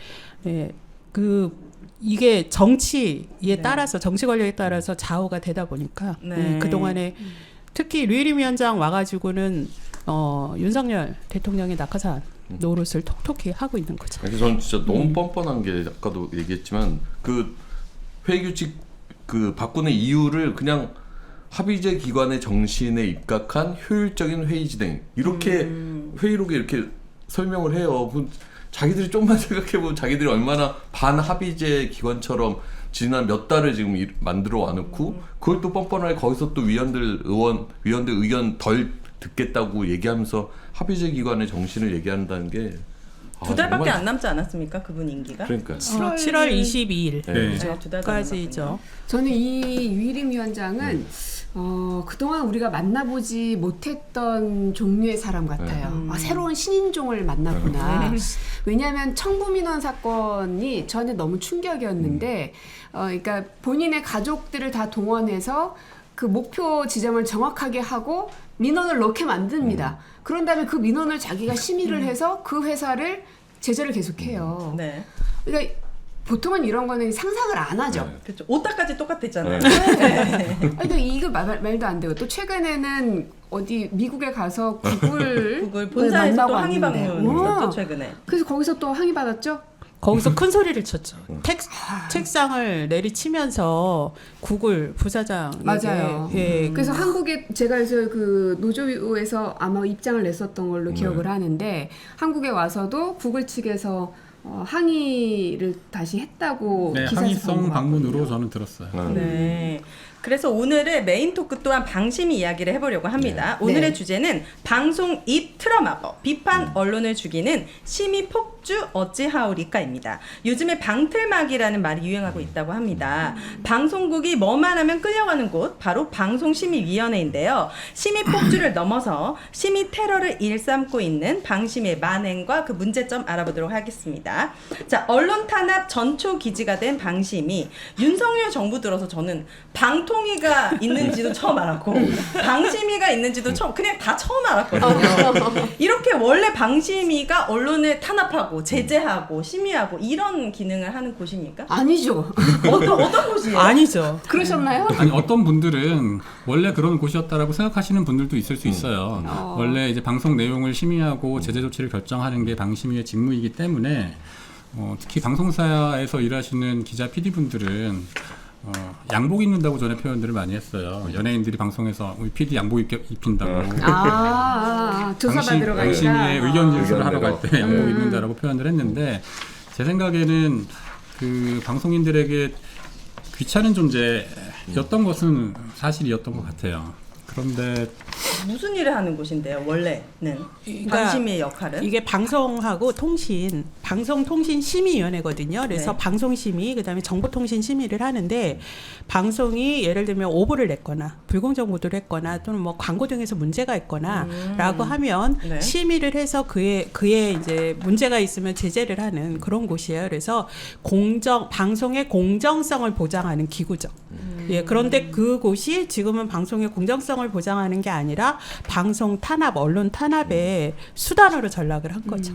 이게 정치에 따라서 정치 권력에 따라서 좌우가 되다 보니까 그동안에 특히 류일임 위원장 와가지고는 윤석열 대통령의 낙하산 노릇을 톡톡히 하고 있는 거죠. 그래서 저는 진짜 너무 뻔뻔한 게 아까도 얘기했지만 그 회의 규칙 그 바꾸는 이유를 그냥 합의제 기관의 정신에 입각한 효율적인 회의 진행 이렇게 회의록에 이렇게 설명을 해요. 자기들이 좀만 생각해보면 자기들이 얼마나 반합의제 기관처럼 지난 몇 달을 지금 만들어 와놓고 그걸 또 뻔뻔하게 거기서 또 위원들 의견 덜 듣겠다고 얘기하면서 합의제 기관의 정신을 얘기한다는 게 2달밖에 안 남지 않았습니까? 그분 임기가? 그러니까 7월 22일 네. 2달 까지죠. 저는 이 류일임 위원장은 그동안 우리가 만나보지 못했던 종류의 사람 같아요. 새로운 신인종을 만났구나. 왜냐하면 청부민원 사건이 저한테 너무 충격이었는데 그러니까 본인의 가족들을 다 동원해서 그 목표 지점을 정확하게 하고 민원을 넣게 만듭니다. 그런 다음에 그 민원을 자기가 심의를 해서 그 회사를 제재를 계속해요. 네. 그러니까 보통은 이런 거는 상상을 안 하죠. 그렇죠. 오타까지 똑같았잖아요. 그러니까 이거 말도 안 되고 또 최근에는 어디 미국에 가서 구글 본사에서 또 만나고 항의 왔는데. 방문 있었죠 최근에. 그래서 거기서 또 항의 받았죠. 거기서 큰 소리를 쳤죠. 책상을 내리치면서 구글 부사장에게 맞아요. 예. 그래서 한국에 제가 그래서 그 노조에서 아마 입장을 냈었던 걸로 기억을 하는데 한국에 와서도 구글 측에서 항의를 다시 했다고 네, 기사에서 항의성 본 것 방문으로 같거든요. 저는 들었어요. 네. 그래서 오늘의 메인 토크 또한 방심위 이야기를 해보려고 합니다. 오늘의 네. 주제는 방송 입 틀어막어 비판 언론을 죽이는 심의 폭주 어찌하오리까입니다. 요즘에 방틀막이라는 말이 유행하고 있다고 합니다. 방송국이 뭐만 하면 끌려가는 곳 바로 방송심의위원회인데요. 심의 폭주를 넘어서 심의 테러를 일삼고 있는 방심의 만행과 그 문제점 알아보도록 하겠습니다. 자, 언론 탄압 전초 기지가 된 방심이 윤석열 정부 들어서 저는 방통위가 있는지도 처음 알았고 방심위가 있는지도 그냥 다 처음 알았거든요. 이렇게 원래 방심위가 언론을 탄압하고 제재하고 심의하고 이런 기능을 하는 곳입니까? 아니죠. 어떤 곳이에요? 아니죠. 그러셨나요? 아니 어떤 분들은 원래 그런 곳이었다라고 생각하시는 분들도 있을 수 있어요. 원래 이제 방송 내용을 심의하고 제재 조치를 결정하는 게 방심위의 직무이기 때문에 특히 방송사에서 일하시는 기자, PD 분들은 양복 입는다고 전에 표현들을 많이 했어요. 연예인들이 방송에서 우리 PD 양복 입힌다고. 조사받으러 가니까. 방심위의 의견 진술을 하러 갈 때 양복 입는다라고 표현을 했는데 제 생각에는 그 방송인들에게 귀찮은 존재였던 것은 사실이었던 것 같아요. 그런데 무슨 일을 하는 곳인데요? 원래는 그러니까 방심위의 역할은? 이게 방송하고 통신, 방송통신심의위원회거든요. 그래서 네. 방송심의, 그다음에 정보통신심의를 하는데 방송이 예를 들면 오보를 냈거나 불공정 보도를 했거나 또는 뭐 광고 등에서 문제가 있거나라고 하면 네. 심의를 해서 그에 이제 문제가 있으면 제재를 하는 그런 곳이에요. 그래서 방송의 공정성을 보장하는 기구죠. 예, 그런데 그곳이 지금은 방송의 공정성을 보장하는 게 아니라 방송 탄압, 언론 탄압의 수단으로 전락을 한 거죠.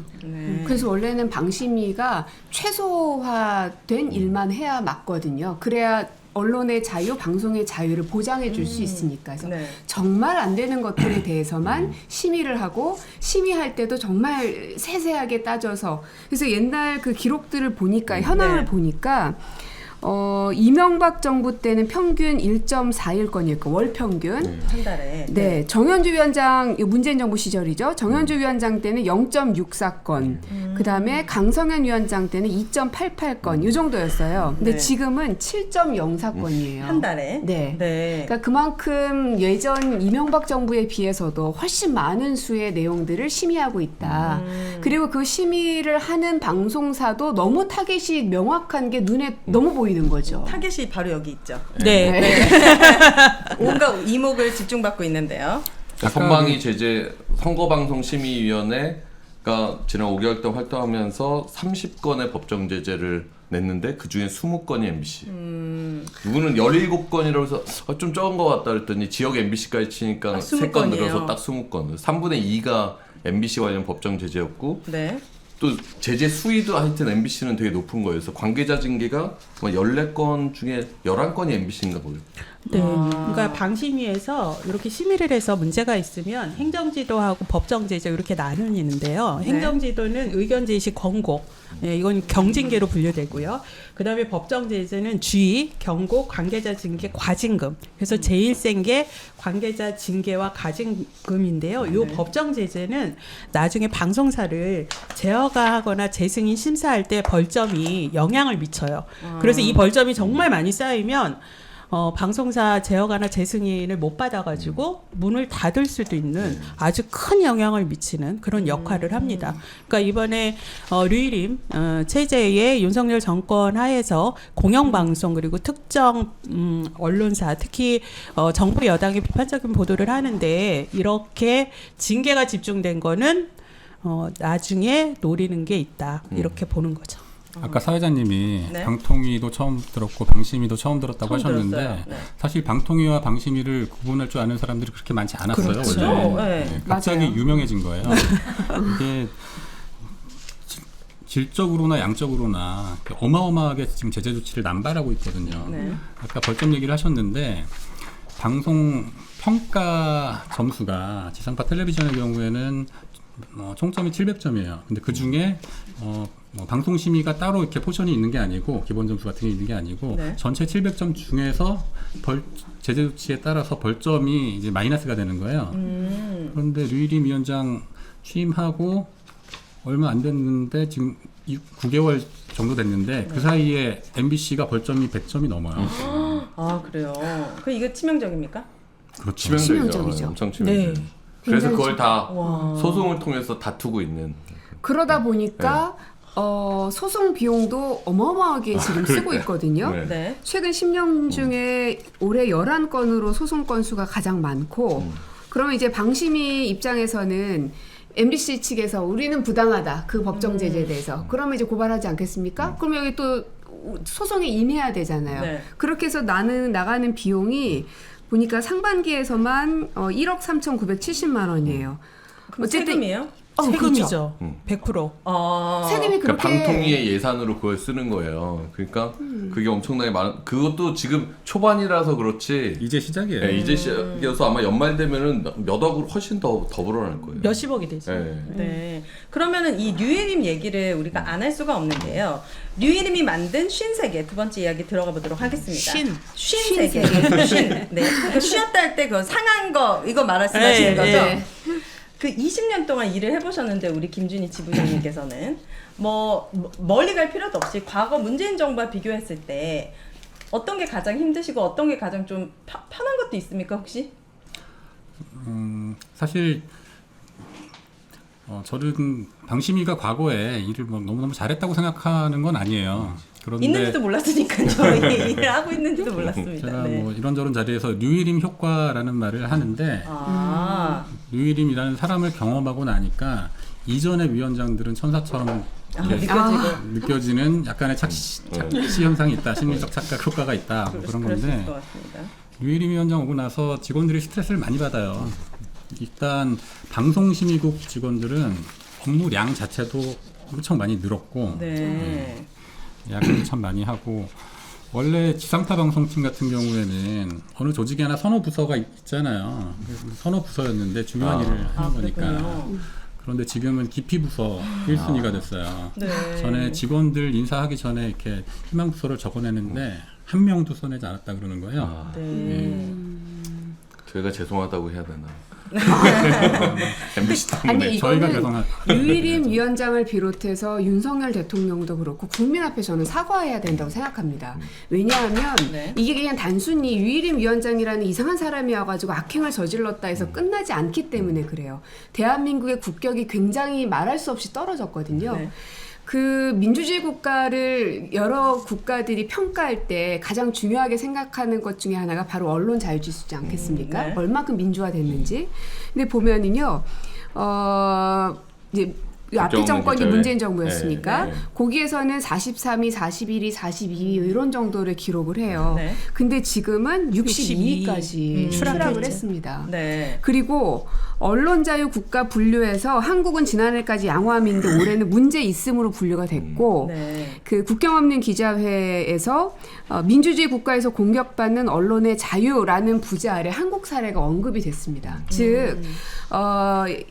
그래서 원래는 방심위가 최소화된 일만 해야 맞거든요. 그래야 언론의 자유, 방송의 자유를 보장해 줄 수 있으니까. 그래서 정말 안 되는 것들에 대해서만 심의를 하고 심의할 때도 정말 세세하게 따져서 그래서 옛날 그 기록들을 보니까 현황을 보니까 이명박 정부 때는 평균 1.41건이었고 월 평균 한 달에. 네, 정현주 위원장 문재인 정부 시절이죠. 정현주 위원장 때는 0.64건. 그다음에 강성현 위원장 때는 2.88건. 이 정도였어요. 근데 네. 지금은 7.04건이에요. 한 달에. 네. 네. 그러니까 그만큼 예전 이명박 정부에 비해서도 훨씬 많은 수의 내용들을 심의하고 있다. 그리고 그 심의를 하는 방송사도 너무 타겟이 명확한 게 눈에 너무 보이는 거죠. 타겟이 바로 여기 있죠. 네. 온갖 이목을 집중받고 있는데요. 선방위 제재 선거방송심의위원회가 지난 5개월 동안 활동하면서 30건의 법정 제재를 냈는데 그 중에 20건이 MBC. 누구는 17건이라고 해서 좀 적은 것 같다 그랬더니 지역 MBC까지 치니까 3건 늘어서 딱 20건. 3분의 2가 MBC 관련 법정 제재였고 네. 또 제재 수위도 하여튼 MBC는 되게 높은 거예요. 그래서 관계자 징계가 14건 중에 11건이 MBC인가 보여요. 네. 그러니까 방심위에서 이렇게 심의를 해서 문제가 있으면 행정지도하고 법정제재 이렇게 나누는데요. 네. 행정지도는 의견 제시 권고, 예, 이건 경징계로 분류되고요. 그다음에 법정제재는 주의, 경고, 관계자 징계, 과징금. 그래서 제일 센 게 관계자 징계와 과징금인데요. 이 법정제재는 나중에 방송사를 제어가하거나 재승인 심사할 때 벌점이 영향을 미쳐요. 그래서 이 벌점이 정말 많이 쌓이면 방송사 제어가나 재승인을 못 받아가지고 문을 닫을 수도 있는 아주 큰 영향을 미치는 그런 역할을 합니다. 그러니까 이번에 류일임 체제의 윤석열 정권 하에서 공영방송 그리고 특정 언론사 특히 정부 여당의 비판적인 보도를 하는데 이렇게 징계가 집중된 거는 나중에 노리는 게 있다 이렇게 보는 거죠. 아까 사회자님이 네. 방통위도 처음 들었고 방심위도 처음 들었다고 처음 하셨는데 들었어요. 네. 사실 방통위와 방심위를 구분할 줄 아는 사람들이 그렇게 많지 않았어요. 그렇죠. 원래. 네. 갑자기 맞아요. 유명해진 거예요. 이게 질적으로나 양적으로나 어마어마하게 지금 제재 조치를 남발하고 있거든요. 네. 아까 벌점 얘기를 하셨는데 방송 평가 점수가 지상파 텔레비전의 경우에는 총점이 700점이에요. 근데 그 중에 뭐 방송 심의가 따로 이렇게 포션이 있는 게 아니고 기본 점수 같은 게 있는 게 아니고 네. 전체 700점 중에서 제재 조치에 따라서 벌점이 이제 마이너스가 되는 거예요. 그런데 류일임 위원장 취임하고 얼마 안 됐는데 지금 9개월 정도 됐는데 그 사이에 MBC가 벌점이 100점이 넘어요. 아 그래요. 그 이거 치명적입니까? 그렇죠. 치명적이죠. 엄청 치명적이죠. 네. 그래서 굉장히 그걸 다 와. 소송을 통해서 다투고 있는. 그러다 보니까 소송 비용도 어마어마하게 지금 쓰고 그러니까요. 있거든요. 네. 네. 최근 10년 중에 올해 11건으로 소송 건수가 가장 많고 그러면 이제 방심위 입장에서는 MBC 측에서 우리는 부당하다. 그 법정 제재에 대해서. 그러면 이제 고발하지 않겠습니까? 그럼 여기 또 소송에 임해야 되잖아요. 네. 그렇게 해서 나가는 비용이 보니까 상반기에서만 1억 3,970만 원이에요. 그럼 세금이에요? 세금이죠. 그렇죠. 100%. 세금이 그러니까 그렇게 방통위의 예산으로 그걸 쓰는 거예요. 그러니까 그게 엄청나게 많은. 그것도 지금 초반이라서 그렇지. 이제 시작이에요. 네, 이제 시작이어서 아마 연말 되면은 몇 억으로 훨씬 더 불어날 거예요. 몇십억이 되죠. 네. 네. 그러면은 이 류일임 얘기를 우리가 안 할 수가 없는데요. 류일임이 만든 53개 두 번째 이야기 들어가 보도록 하겠습니다. 53개. 쉰. 네. 그 쉬었다 할 때 그 상한 거 이거 말씀하시는 거죠? 네. 그 20년 동안 일을 해보셨는데 우리 김준희 지부장님께서는 뭐 멀리 갈 필요도 없이 과거 문재인 정부와 비교했을 때 어떤 게 가장 힘드시고 어떤 게 가장 좀 편한 것도 있습니까 혹시? 사실 저는 방심위가 과거에 일을 뭐 너무너무 잘했다고 생각하는 건 아니에요. 그런데 있는지도 몰랐으니까 저희 일을 하고 있는지도 몰랐습니다. 제가 네. 뭐 이런저런 자리에서 류일임 효과라는 말을 하는데 류일임이라는 사람을 경험하고 나니까 이전의 위원장들은 천사처럼 느껴지는 약간의 착시 현상이 있다. 심리적 착각 효과가 있다. 뭐 그런 건데 류일임 위원장 오고 나서 직원들이 스트레스를 많이 받아요. 일단 방송심의국 직원들은 업무량 자체도 엄청 많이 늘었고 야근을 참 많이 하고 원래 지상파 방송팀 같은 경우에는 어느 조직에 하나 선호 부서가 있잖아요. 선호 부서였는데 중요한 일을 하는 거니까. 그런데 지금은 기피 부서 1순위가 됐어요. 네. 전에 직원들 인사하기 전에 이렇게 희망 부서를 적어내는데 한 명도 써내지 않았다 그러는 거예요. 저희가 죄송하다고 해야 되나? MBC 때문에 아니 이거는 류일임 위원장을 비롯해서 윤석열 대통령도 그렇고 국민 앞에 저는 사과해야 된다고 생각합니다. 왜냐하면 이게 그냥 단순히 류일임 위원장이라는 이상한 사람이어가지고 악행을 저질렀다 해서 끝나지 않기 때문에 그래요. 대한민국의 국격이 굉장히 말할 수 없이 떨어졌거든요. 그 민주주의 국가를 여러 국가들이 평가할 때 가장 중요하게 생각하는 것 중에 하나가 바로 언론 자유지수지 않겠습니까? 얼마큼 민주화됐는지. 근데 보면은요, 이제 앞에 정권이 문재인 정부였으니까 거기에서는 43위, 41위, 42위 이런 정도를 기록을 해요. 근데 지금은 62위까지 추락을 했습니다. 그리고 언론 자유 국가 분류에서 한국은 지난해까지 양호함인데 올해는 문제 있음으로 분류가 됐고 그 국경 없는 기자회에서 민주주의 국가에서 공격받는 언론의 자유라는 부제 아래 한국 사례가 언급이 됐습니다. 즉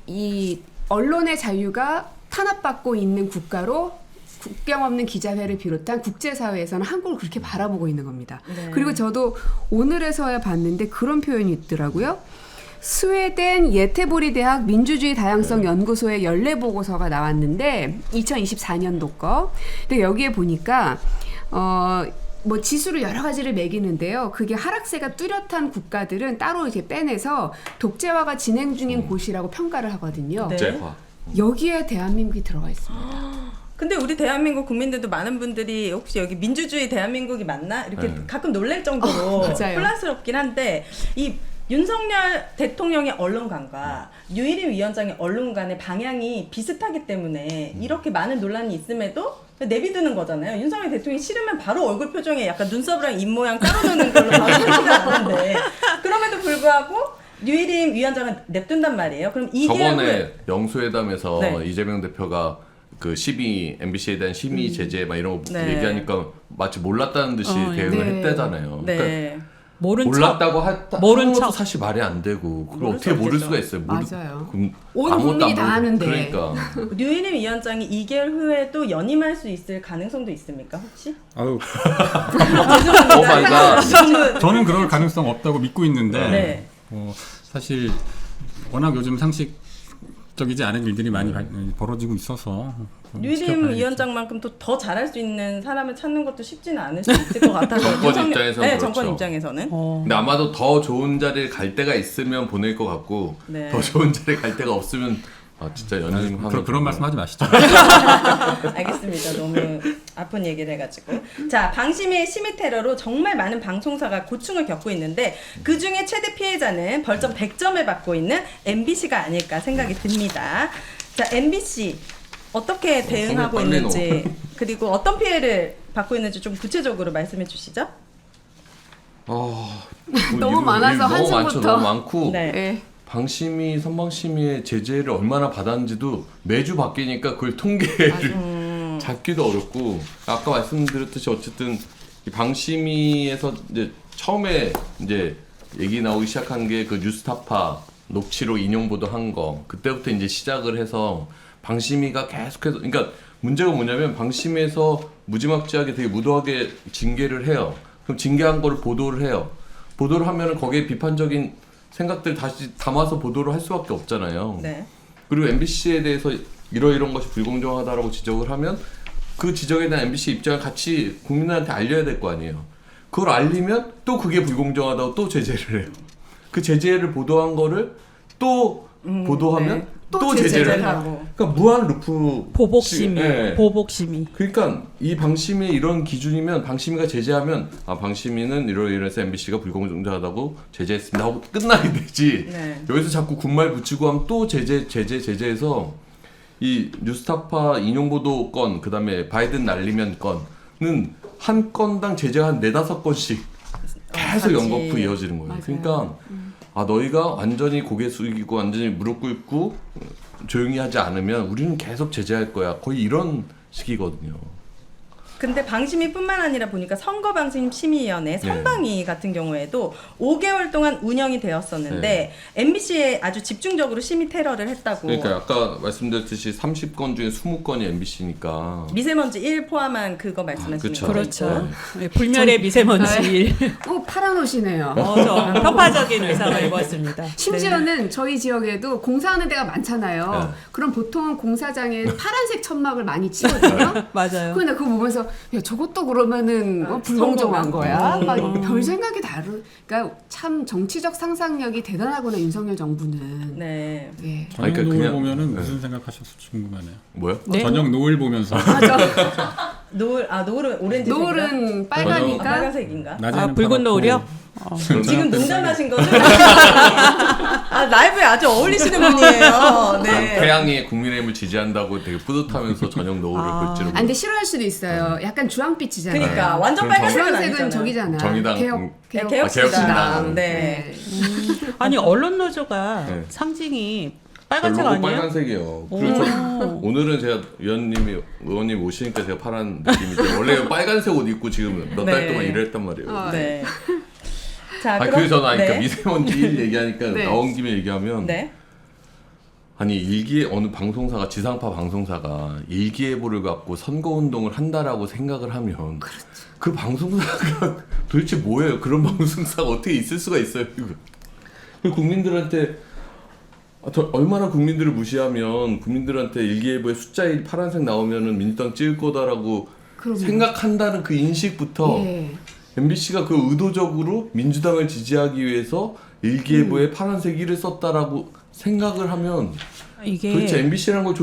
이 언론의 자유가 탄압받고 있는 국가로 국경 없는 기자회를 비롯한 국제사회에서는 한국을 그렇게 바라보고 있는 겁니다. 그리고 저도 오늘에서야 봤는데 그런 표현이 있더라고요. 스웨덴 예테보리 대학 민주주의 다양성 연구소의 연례 보고서가 나왔는데 2024년도 거. 근데 여기에 보니까 뭐 지수를 여러 가지를 매기는데요. 그게 하락세가 뚜렷한 국가들은 따로 이제 빼내서 독재화가 진행 중인 곳이라고 평가를 하거든요. 여기에 대한민국이 들어가 있습니다. 근데 우리 대한민국 국민들도 많은 분들이 혹시 여기 민주주의 대한민국이 맞나? 이렇게 가끔 놀랄 정도로 혼란스럽긴 한데 이 윤석열 대통령의 언론관과 류일임 위원장의 언론관의 방향이 비슷하기 때문에 이렇게 많은 논란이 있음에도 내비두는 거잖아요. 윤석열 대통령이 싫으면 바로 얼굴 표정에 약간 눈썹이랑 입모양 따로노는 걸로 바로 표시하는데 그럼에도 불구하고 류일임 위원장은 냅둔단 말이에요. 그럼 이 저번에 영수회담에서 이재명 대표가 그 MBC에 대한 심의 제재 막 이런 거 얘기하니까 마치 몰랐다는 듯이 대응을 했대잖아요. 그러니까 몰랐다고 모른 하는 것도 척. 사실 말이 안 되고 그걸 모를 어떻게 수 모를 없겠죠. 수가 있어요. 맞아요. 온 아무것도 국민이 안 다 모르고. 아는데. 그러니까. 류일임 위원장이 2개월 후에도 연임할 수 있을 가능성도 있습니까 혹시? 아유, 오 마이 갓. 저는 그럴 가능성 없다고 믿고 있는데 네. 사실 워낙 요즘 상식적이지 않은 일들이 많이 벌어지고 있어서 류일임 지켜봐야겠죠. 위원장만큼 또 더 잘할 수 있는 사람을 찾는 것도 쉽지는 않을 수 있을 것 같아서 정권 입장에서는 네, 그렇죠. 정권 입장에서는 근데 아마도 더 좋은 자리를 갈 때가 있으면 보낼 것 같고 네. 더 좋은 자리에 갈 때가 없으면 진짜 연임하면 그런 말씀하지 마시죠. 알겠습니다. 너무 아픈 얘기를 해가지고 자 방심의 심의 테러로 정말 많은 방송사가 고충을 겪고 있는데 그 중에 최대 피해자는 벌점 100점을 받고 있는 MBC가 아닐까 생각이 듭니다. 자 MBC 어떻게 대응하고 빨리 있는지 그리고 어떤 피해를 받고 있는지 좀 구체적으로 말씀해 주시죠. 너무 많아서 너무 많죠. 한숨부터. 너무 많고 네. 방심위, 선방심위의 제재를 얼마나 받았는지도 매주 바뀌니까 그걸 통계를 잡기도 어렵고 아까 말씀드렸듯이 어쨌든 이 방심위에서 이제 처음에 이제 얘기 나오기 시작한 게 그 뉴스타파 녹취록 인용 보도한 거 그때부터 이제 시작을 해서 방심위가 계속해서 그러니까 문제가 뭐냐면 방심위에서 무지막지하게 되게 무도하게 징계를 해요. 그럼 징계한 거를 보도를 해요. 보도를 하면은 거기에 비판적인 생각들 다시 담아서 보도를 할 수밖에 없잖아요. 네. 그리고 MBC에 대해서 이런 것이 불공정하다라고 지적을 하면 그 지적에 대한 MBC 입장을 같이 국민들한테 알려야 될 거 아니에요. 그걸 알리면 또 그게 불공정하다고 또 제재를 해요. 그 제재를 보도한 거를 또 보도하면 네. 또 제재를 하고. 그러니까 무한 루프 보복심이. 네. 보복심이. 그러니까 이 방심위 이런 기준이면 방심위가 제재하면 방심위는 이러이러해서 MBC가 불공정하다고 제재했습니다 하고 끝나야 되지. 네. 여기서 자꾸 군말 붙이고 하면 또 제재해서 이 뉴스타파 인용보도 건 그다음에 바이든 날리면 건은 한 건당 제재가 한 4-5건씩 계속 연거푸 이어지는 거예요. 맞아요. 그러니까 너희가 완전히 고개 숙이고 완전히 무릎 꿇고 조용히 하지 않으면 우리는 계속 제재할 거야. 거의 이런 식이거든요. 근데 방심위뿐만 아니라 보니까 선거방심심의위원회 선방위 같은 경우에도 5개월 동안 운영이 되었었는데 MBC에 아주 집중적으로 심의 테러를 했다고. 그러니까 아까 말씀드렸듯이 30건 중에 20건이 MBC니까 미세먼지 1 포함한 그거 말씀하시는 그쵸. 거죠? 그렇죠. 네, 불멸의 미세먼지. 파란 옷이네요. 저 편파적인 의상을 입었습니다. 심지어는 저희 지역에도 공사하는 데가 많잖아요. 네. 그럼 보통 공사장에 파란색 천막을 많이 치거든요. 맞아요. 근데 그거 보면서 야 저것도 그러면은 불공정한 거야? 막 별 생각이 그러니까 참 정치적 상상력이 대단하구나 윤석열 정부는. 네. 예. 저녁 그러니까 노을 그냥- 보면은 무슨 생각하셨을지 궁금하네요. 뭐요? 네? 저녁 노을 보면서 노을은 오렌지 노을은 빨가니까. 빨간색인가? 낮에는 붉은 파랗고 노을이요? 지금 농담하신 거죠? 라이브에 아주 어울리시는 분이에요. 네. 태양이 국민의힘을 지지한다고 되게 뿌듯하면서 저녁 노을을 볼지를 아, 근데 싫어할 수도 있어요. 약간 주황빛이잖아요. 그러니까 완전 그럼 빨간색은 주황색은 아니잖아요. 저기잖아. 정의당, 개혁신당. 네. 아니 언론 노조가 네. 상징이 빨간색 로고 아니에요? 빨간색이에요. 그리고 오늘은 제가 의원님 오시니까 제가 파란 느낌이죠. 원래 빨간색 옷 입고 지금 몇 달 네. 동안 일했단 말이에요. 네. 자, 그래서 저는 그러니까 네. 미세먼지 일 얘기하니까 네. 나온 김에 얘기하면 네. 아니 어느 방송사가 지상파 방송사가 일기예보를 갖고 선거운동을 한다라고 생각을 하면 그 방송사가 도대체 뭐예요? 그런 방송사가 어떻게 있을 수가 있어요? 이거. 국민들한테 얼마나 국민들을 무시하면 국민들한테 일기예보에 숫자 1 파란색 나오면은 민주당 찍을 거다라고 생각한다는 그 인식부터 예. MBC가 그 의도적으로 민주당을 지지하기 위해서 일기예보에 파란색 1을 썼다라고 생각을 하면 이게 도대체 MBC라는 걸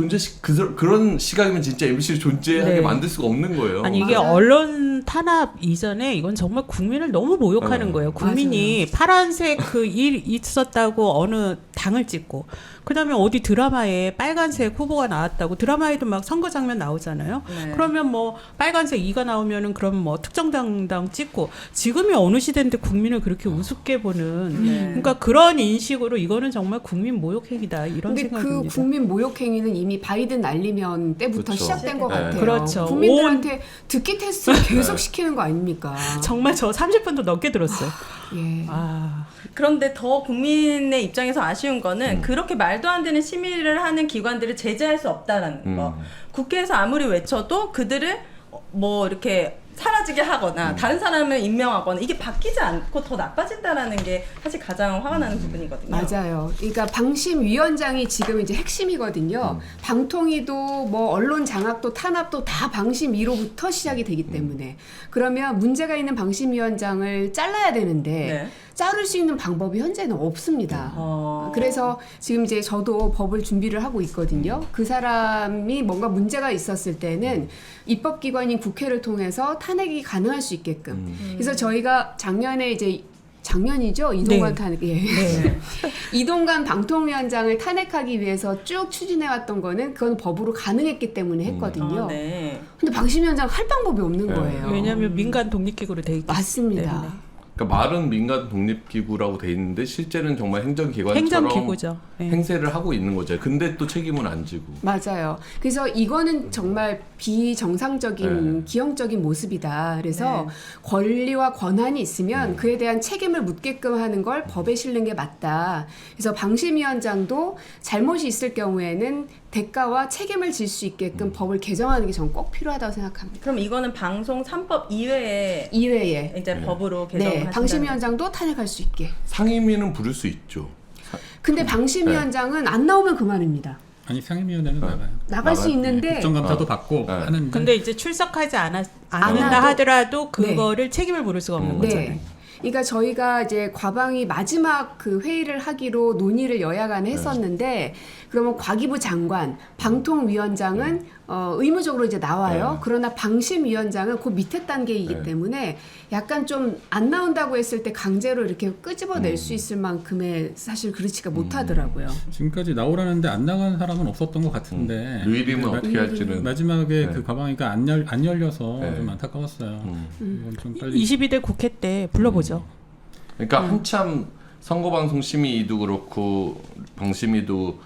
그런 시각이면 진짜 MBC를 존재하게 네. 만들 수가 없는 거예요. 아니 이게 언론 탄압 이전에 이건 정말 국민을 너무 모욕하는 거예요. 국민이 파란색 그 일 있었다고 어느 당을 찍고 그다음에 어디 드라마에 빨간색 후보가 나왔다고 드라마에도 막 선거 장면 나오잖아요. 네. 그러면 뭐 빨간색 2가 나오면은 그럼 뭐 특정 당당 찍고 지금이 어느 시대인데 국민을 그렇게 우습게 보는 그러니까 그런 인식으로 이거는 정말 국민 모욕 행위다 이런 근데 생각이 그 듭니다. 국민 모욕 행위는 이미 바이든 날리면 때부터 그렇죠. 시작된 것 네. 같아요. 그렇죠. 국민들한테 듣기 테스트를 계속 시키는 거 아닙니까? 정말 저 30분도 넘게 들었어요. 예. 그런데 더 국민의 입장에서 아쉬운 거는 그렇게 말도 안 되는 심의를 하는 기관들을 제재할 수 없다라는 거. 국회에서 아무리 외쳐도 그들을 뭐 이렇게 사라지게 하거나 다른 사람을 임명하거나 이게 바뀌지 않고 더 나빠진다라는 게 사실 가장 화가 나는 부분이거든요. 맞아요. 그러니까 방심위원장이 지금 이제 핵심이거든요. 방통위도 뭐 언론 장악도 탄압도 다 방심위로부터 시작이 되기 때문에 그러면 문제가 있는 방심위원장을 잘라야 되는데 자를 수 있는 방법이 현재는 없습니다. 그래서 지금 이제 저도 법을 준비를 하고 있거든요. 그 사람이 뭔가 문제가 있었을 때는 입법기관인 국회를 통해서 탄핵이 가능할 수 있게끔. 그래서 저희가 작년에 이제 작년이죠. 이동관 탄핵. 예. 이동관 방통위원장을 탄핵하기 위해서 쭉 추진해왔던 거는 그건 법으로 가능했기 때문에 했거든요. 근데 방심위원장 할 방법이 없는 거예요. 왜냐하면 민간 독립기구로 돼 있기 맞습니다. 때문에. 그러니까 말은 민간 독립기구라고 돼 있는데 실제는 정말 행정기관처럼 행정기구죠. 행세를 하고 있는 거죠. 근데 또 책임은 안 지고. 맞아요. 그래서 이거는 정말 비정상적인 기형적인 모습이다. 그래서 권리와 권한이 있으면 그에 대한 책임을 묻게끔 하는 걸 법에 실는 게 맞다. 그래서 방심위원장도 잘못이 있을 경우에는 대가와 책임을 질 수 있게끔 법을 개정하는 게 저는 꼭 필요하다고 생각합니다. 그럼 이거는 방송 3법 이외에 이제 법으로 개정하신다는 방심위원장도 탄핵할 수 있게. 상임위는 부를 수 있죠. 근데 방심위원장은 안 나오면 그만입니다. 아니 상임위원회는 나가요. 나갈 수 있는데 국정감사도 받고 하는데. 근데 이제 출석하지 않는다 하더라도 그거를 책임을 물을 수가 없는 거잖아요. 그러니까 저희가 이제 과방위 마지막 그 회의를 하기로 논의를 여야 간에 했었는데 그러면 과기부 장관, 방통위원장은 의무적으로 이제 나와요. 그러나 방심위원장은 그 밑에 단계이기 때문에 약간 좀 안 나온다고 했을 때 강제로 이렇게 끄집어낼 수 있을 만큼의 사실 그렇지가 못하더라고요. 지금까지 나오라는데 안 나간 사람은 없었던 것 같은데 유일임은 어떻게 할지는 마지막에 그 과방위가 안 열려서 좀 안타까웠어요. 이건 좀 빨리 22대 국회 때 불러보죠. 그러니까 한참 선거방송심의도 그렇고 방심위도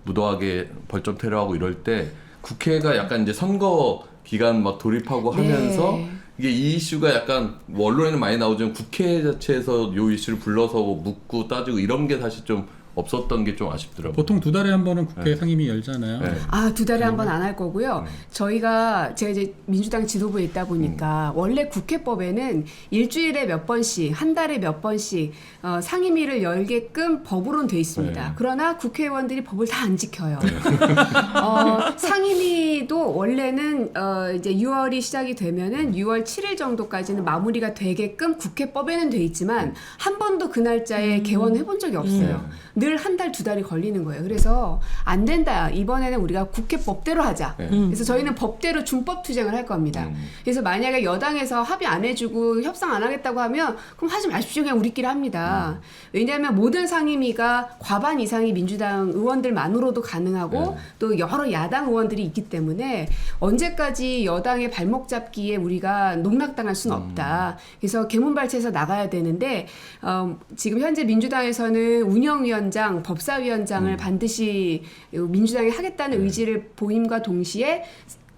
무도하게 벌점 테러하고 이럴 때 국회가 약간 이제 선거 기간 막 돌입하고 하면서 이게 이 이슈가 약간 언론에는 많이 나오지만 국회 자체에서 요 이슈를 불러서 묻고 따지고 이런 게 사실 좀 없었던 게 좀 아쉽더라고요. 보통 2달에 한 번은 국회 상임위 열잖아요. 2달에 한 번 안 할 거고요. 제가 이제 민주당 지도부에 있다 보니까 원래 국회법에는 일주일에 몇 번씩, 한 달에 몇 번씩 상임위를 열게끔 법으로는 돼 있습니다. 그러나 국회의원들이 법을 다 안 지켜요. 상임위도 원래는 이제 6월이 시작이 되면은 6월 7일 정도까지는 마무리가 되게끔 국회법에는 돼 있지만 한 번도 그 날짜에 개원해 본 적이 없어요. 늘 한 달, 2달이 걸리는 거예요. 그래서 안 된다. 이번에는 우리가 국회 법대로 하자. 그래서 저희는 법대로 준법 투쟁을 할 겁니다. 그래서 만약에 여당에서 합의 안 해주고 협상 안 하겠다고 하면 그럼 하지 마십시오. 그냥 우리끼리 합니다. 왜냐하면 모든 상임위가 과반 이상이 민주당 의원들만으로도 가능하고 또 여러 야당 의원들이 있기 때문에 언제까지 여당의 발목 잡기에 우리가 농락당할 수는 없다. 그래서 개문발치해서 나가야 되는데 지금 현재 민주당에서는 운영위원장, 법사위원장을 반드시 민주당이 하겠다는 의지를 보임과 동시에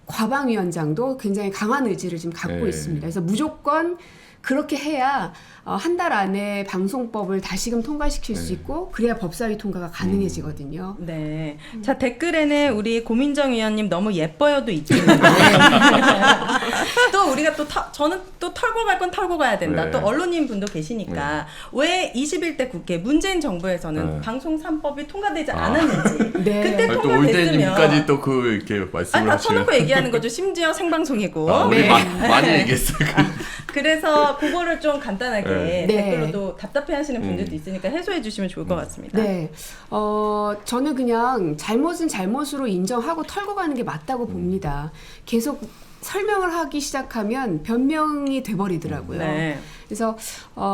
과방위원장도 굉장히 강한 의지를 지금 갖고 있습니다. 그래서 무조건 그렇게 해야 한 달 안에 방송법을 다시금 통과시킬 수 있고 그래야 법사위 통과가 가능해지거든요. 네. 자, 댓글에는 우리 고민정 위원님 너무 예뻐요도 있지만 또 우리가 저는 또 털고 갈 건 털고 가야 된다. 또 언론인 분도 계시니까 왜 21대 국회 문재인 정부에서는 방송 3법이 통과되지 않았는지 그때 또 통과됐으면 올대님까지 또 이렇게 말씀을 다 하시면 터놓고 얘기하는 거죠. 심지어 생방송이고. 우리 많이 얘기했어요. 그래서 그거를 좀 간단하게 댓글로도 답답해하시는 분들도 있으니까 해소해 주시면 좋을 것 같습니다. 네, 저는 그냥 잘못은 잘못으로 인정하고 털고 가는 게 맞다고 봅니다. 계속 설명을 하기 시작하면 변명이 돼버리더라고요. 그래서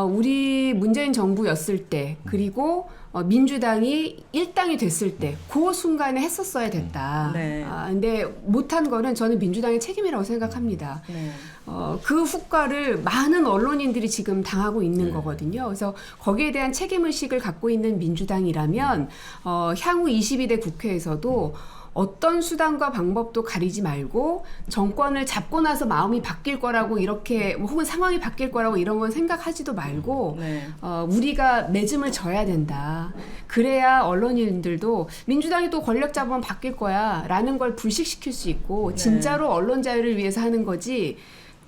우리 문재인 정부였을 때 그리고 민주당이 일당이 됐을 때 그 순간에 했었어야 됐다. 근데 못한 거는 저는 민주당의 책임이라고 생각합니다. 그 후과를 많은 언론인들이 지금 당하고 있는 거거든요. 그래서 거기에 대한 책임의식을 갖고 있는 민주당이라면 향후 22대 국회에서도 어떤 수단과 방법도 가리지 말고 정권을 잡고 나서 마음이 바뀔 거라고 이렇게 혹은 상황이 바뀔 거라고 이런 건 생각하지도 말고 네. 우리가 매짐을 져야 된다. 그래야 언론인들도 민주당이 또 권력 잡으면 바뀔 거야 라는 걸 불식시킬 수 있고 진짜로 언론 자유를 위해서 하는 거지.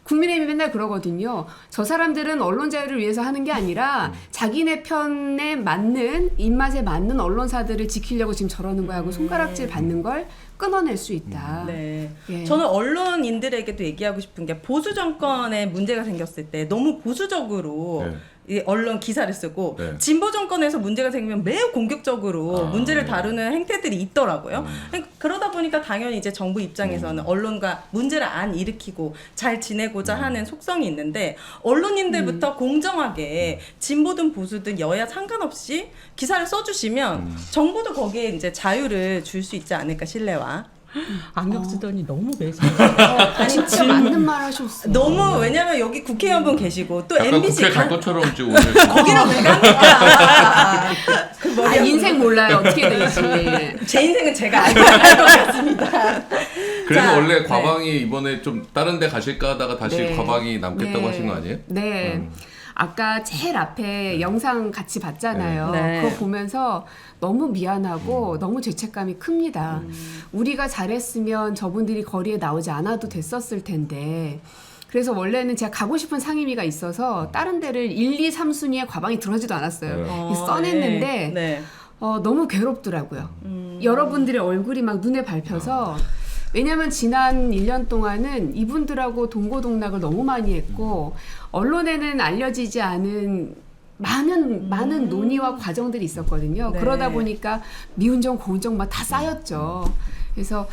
국민의힘이 맨날 그러거든요. 저 사람들은 언론 자유를 위해서 하는 게 아니라 자기네 편에 맞는 입맛에 맞는 언론사들을 지키려고 지금 저러는 거야 하고 손가락질 받는 걸 끊어낼 수 있다. 네. 예. 저는 언론인들에게도 얘기하고 싶은 게 보수 정권에 문제가 생겼을 때 너무 보수적으로 이 언론 기사를 쓰고 진보 정권에서 문제가 생기면 매우 공격적으로 문제를 다루는 행태들이 있더라고요. 그러다 보니까 당연히 이제 정부 입장에서는 언론과 문제를 안 일으키고 잘 지내고자 하는 속성이 있는데 언론인들부터 공정하게 진보든 보수든 여야 상관없이 기사를 써주시면 정부도 거기에 이제 자유를 줄 수 있지 않을까 신뢰와. 안경 쓰더니 너무 매서. 진짜 맞는 말 하셨어. 너무 왜냐면 여기 국회의원분 계시고 또 약간 MBC 국회 갈 것처럼 지금 오늘 거기를 왜 갑니까? 그 머리 인생 몰라요. 어떻게 될지. 제 인생은 제가 알고 갈 것 같습니다. 그래서 자, 원래 과방이 이번에 좀 다른 데 가실까 하다가 다시 과방이 남겠다고 하신 거 아니에요? 네. 아까 제일 앞에 영상 같이 봤잖아요. 네. 그거 보면서 너무 미안하고 너무 죄책감이 큽니다. 우리가 잘했으면 저분들이 거리에 나오지 않아도 됐었을 텐데. 그래서 원래는 제가 가고 싶은 상임위가 있어서 다른 데를 1, 2, 3순위에 과방이 들어가지도 않았어요. 써냈는데 네. 너무 괴롭더라고요. 여러분들의 얼굴이 막 눈에 밟혀서 왜냐하면 지난 1년 동안은 이분들하고 동고동락을 너무 많이 했고 언론에는 알려지지 않은 많은 논의와 과정들이 있었거든요. 네. 그러다 보니까 미운 정 고운 정 막 다 쌓였죠. 그래서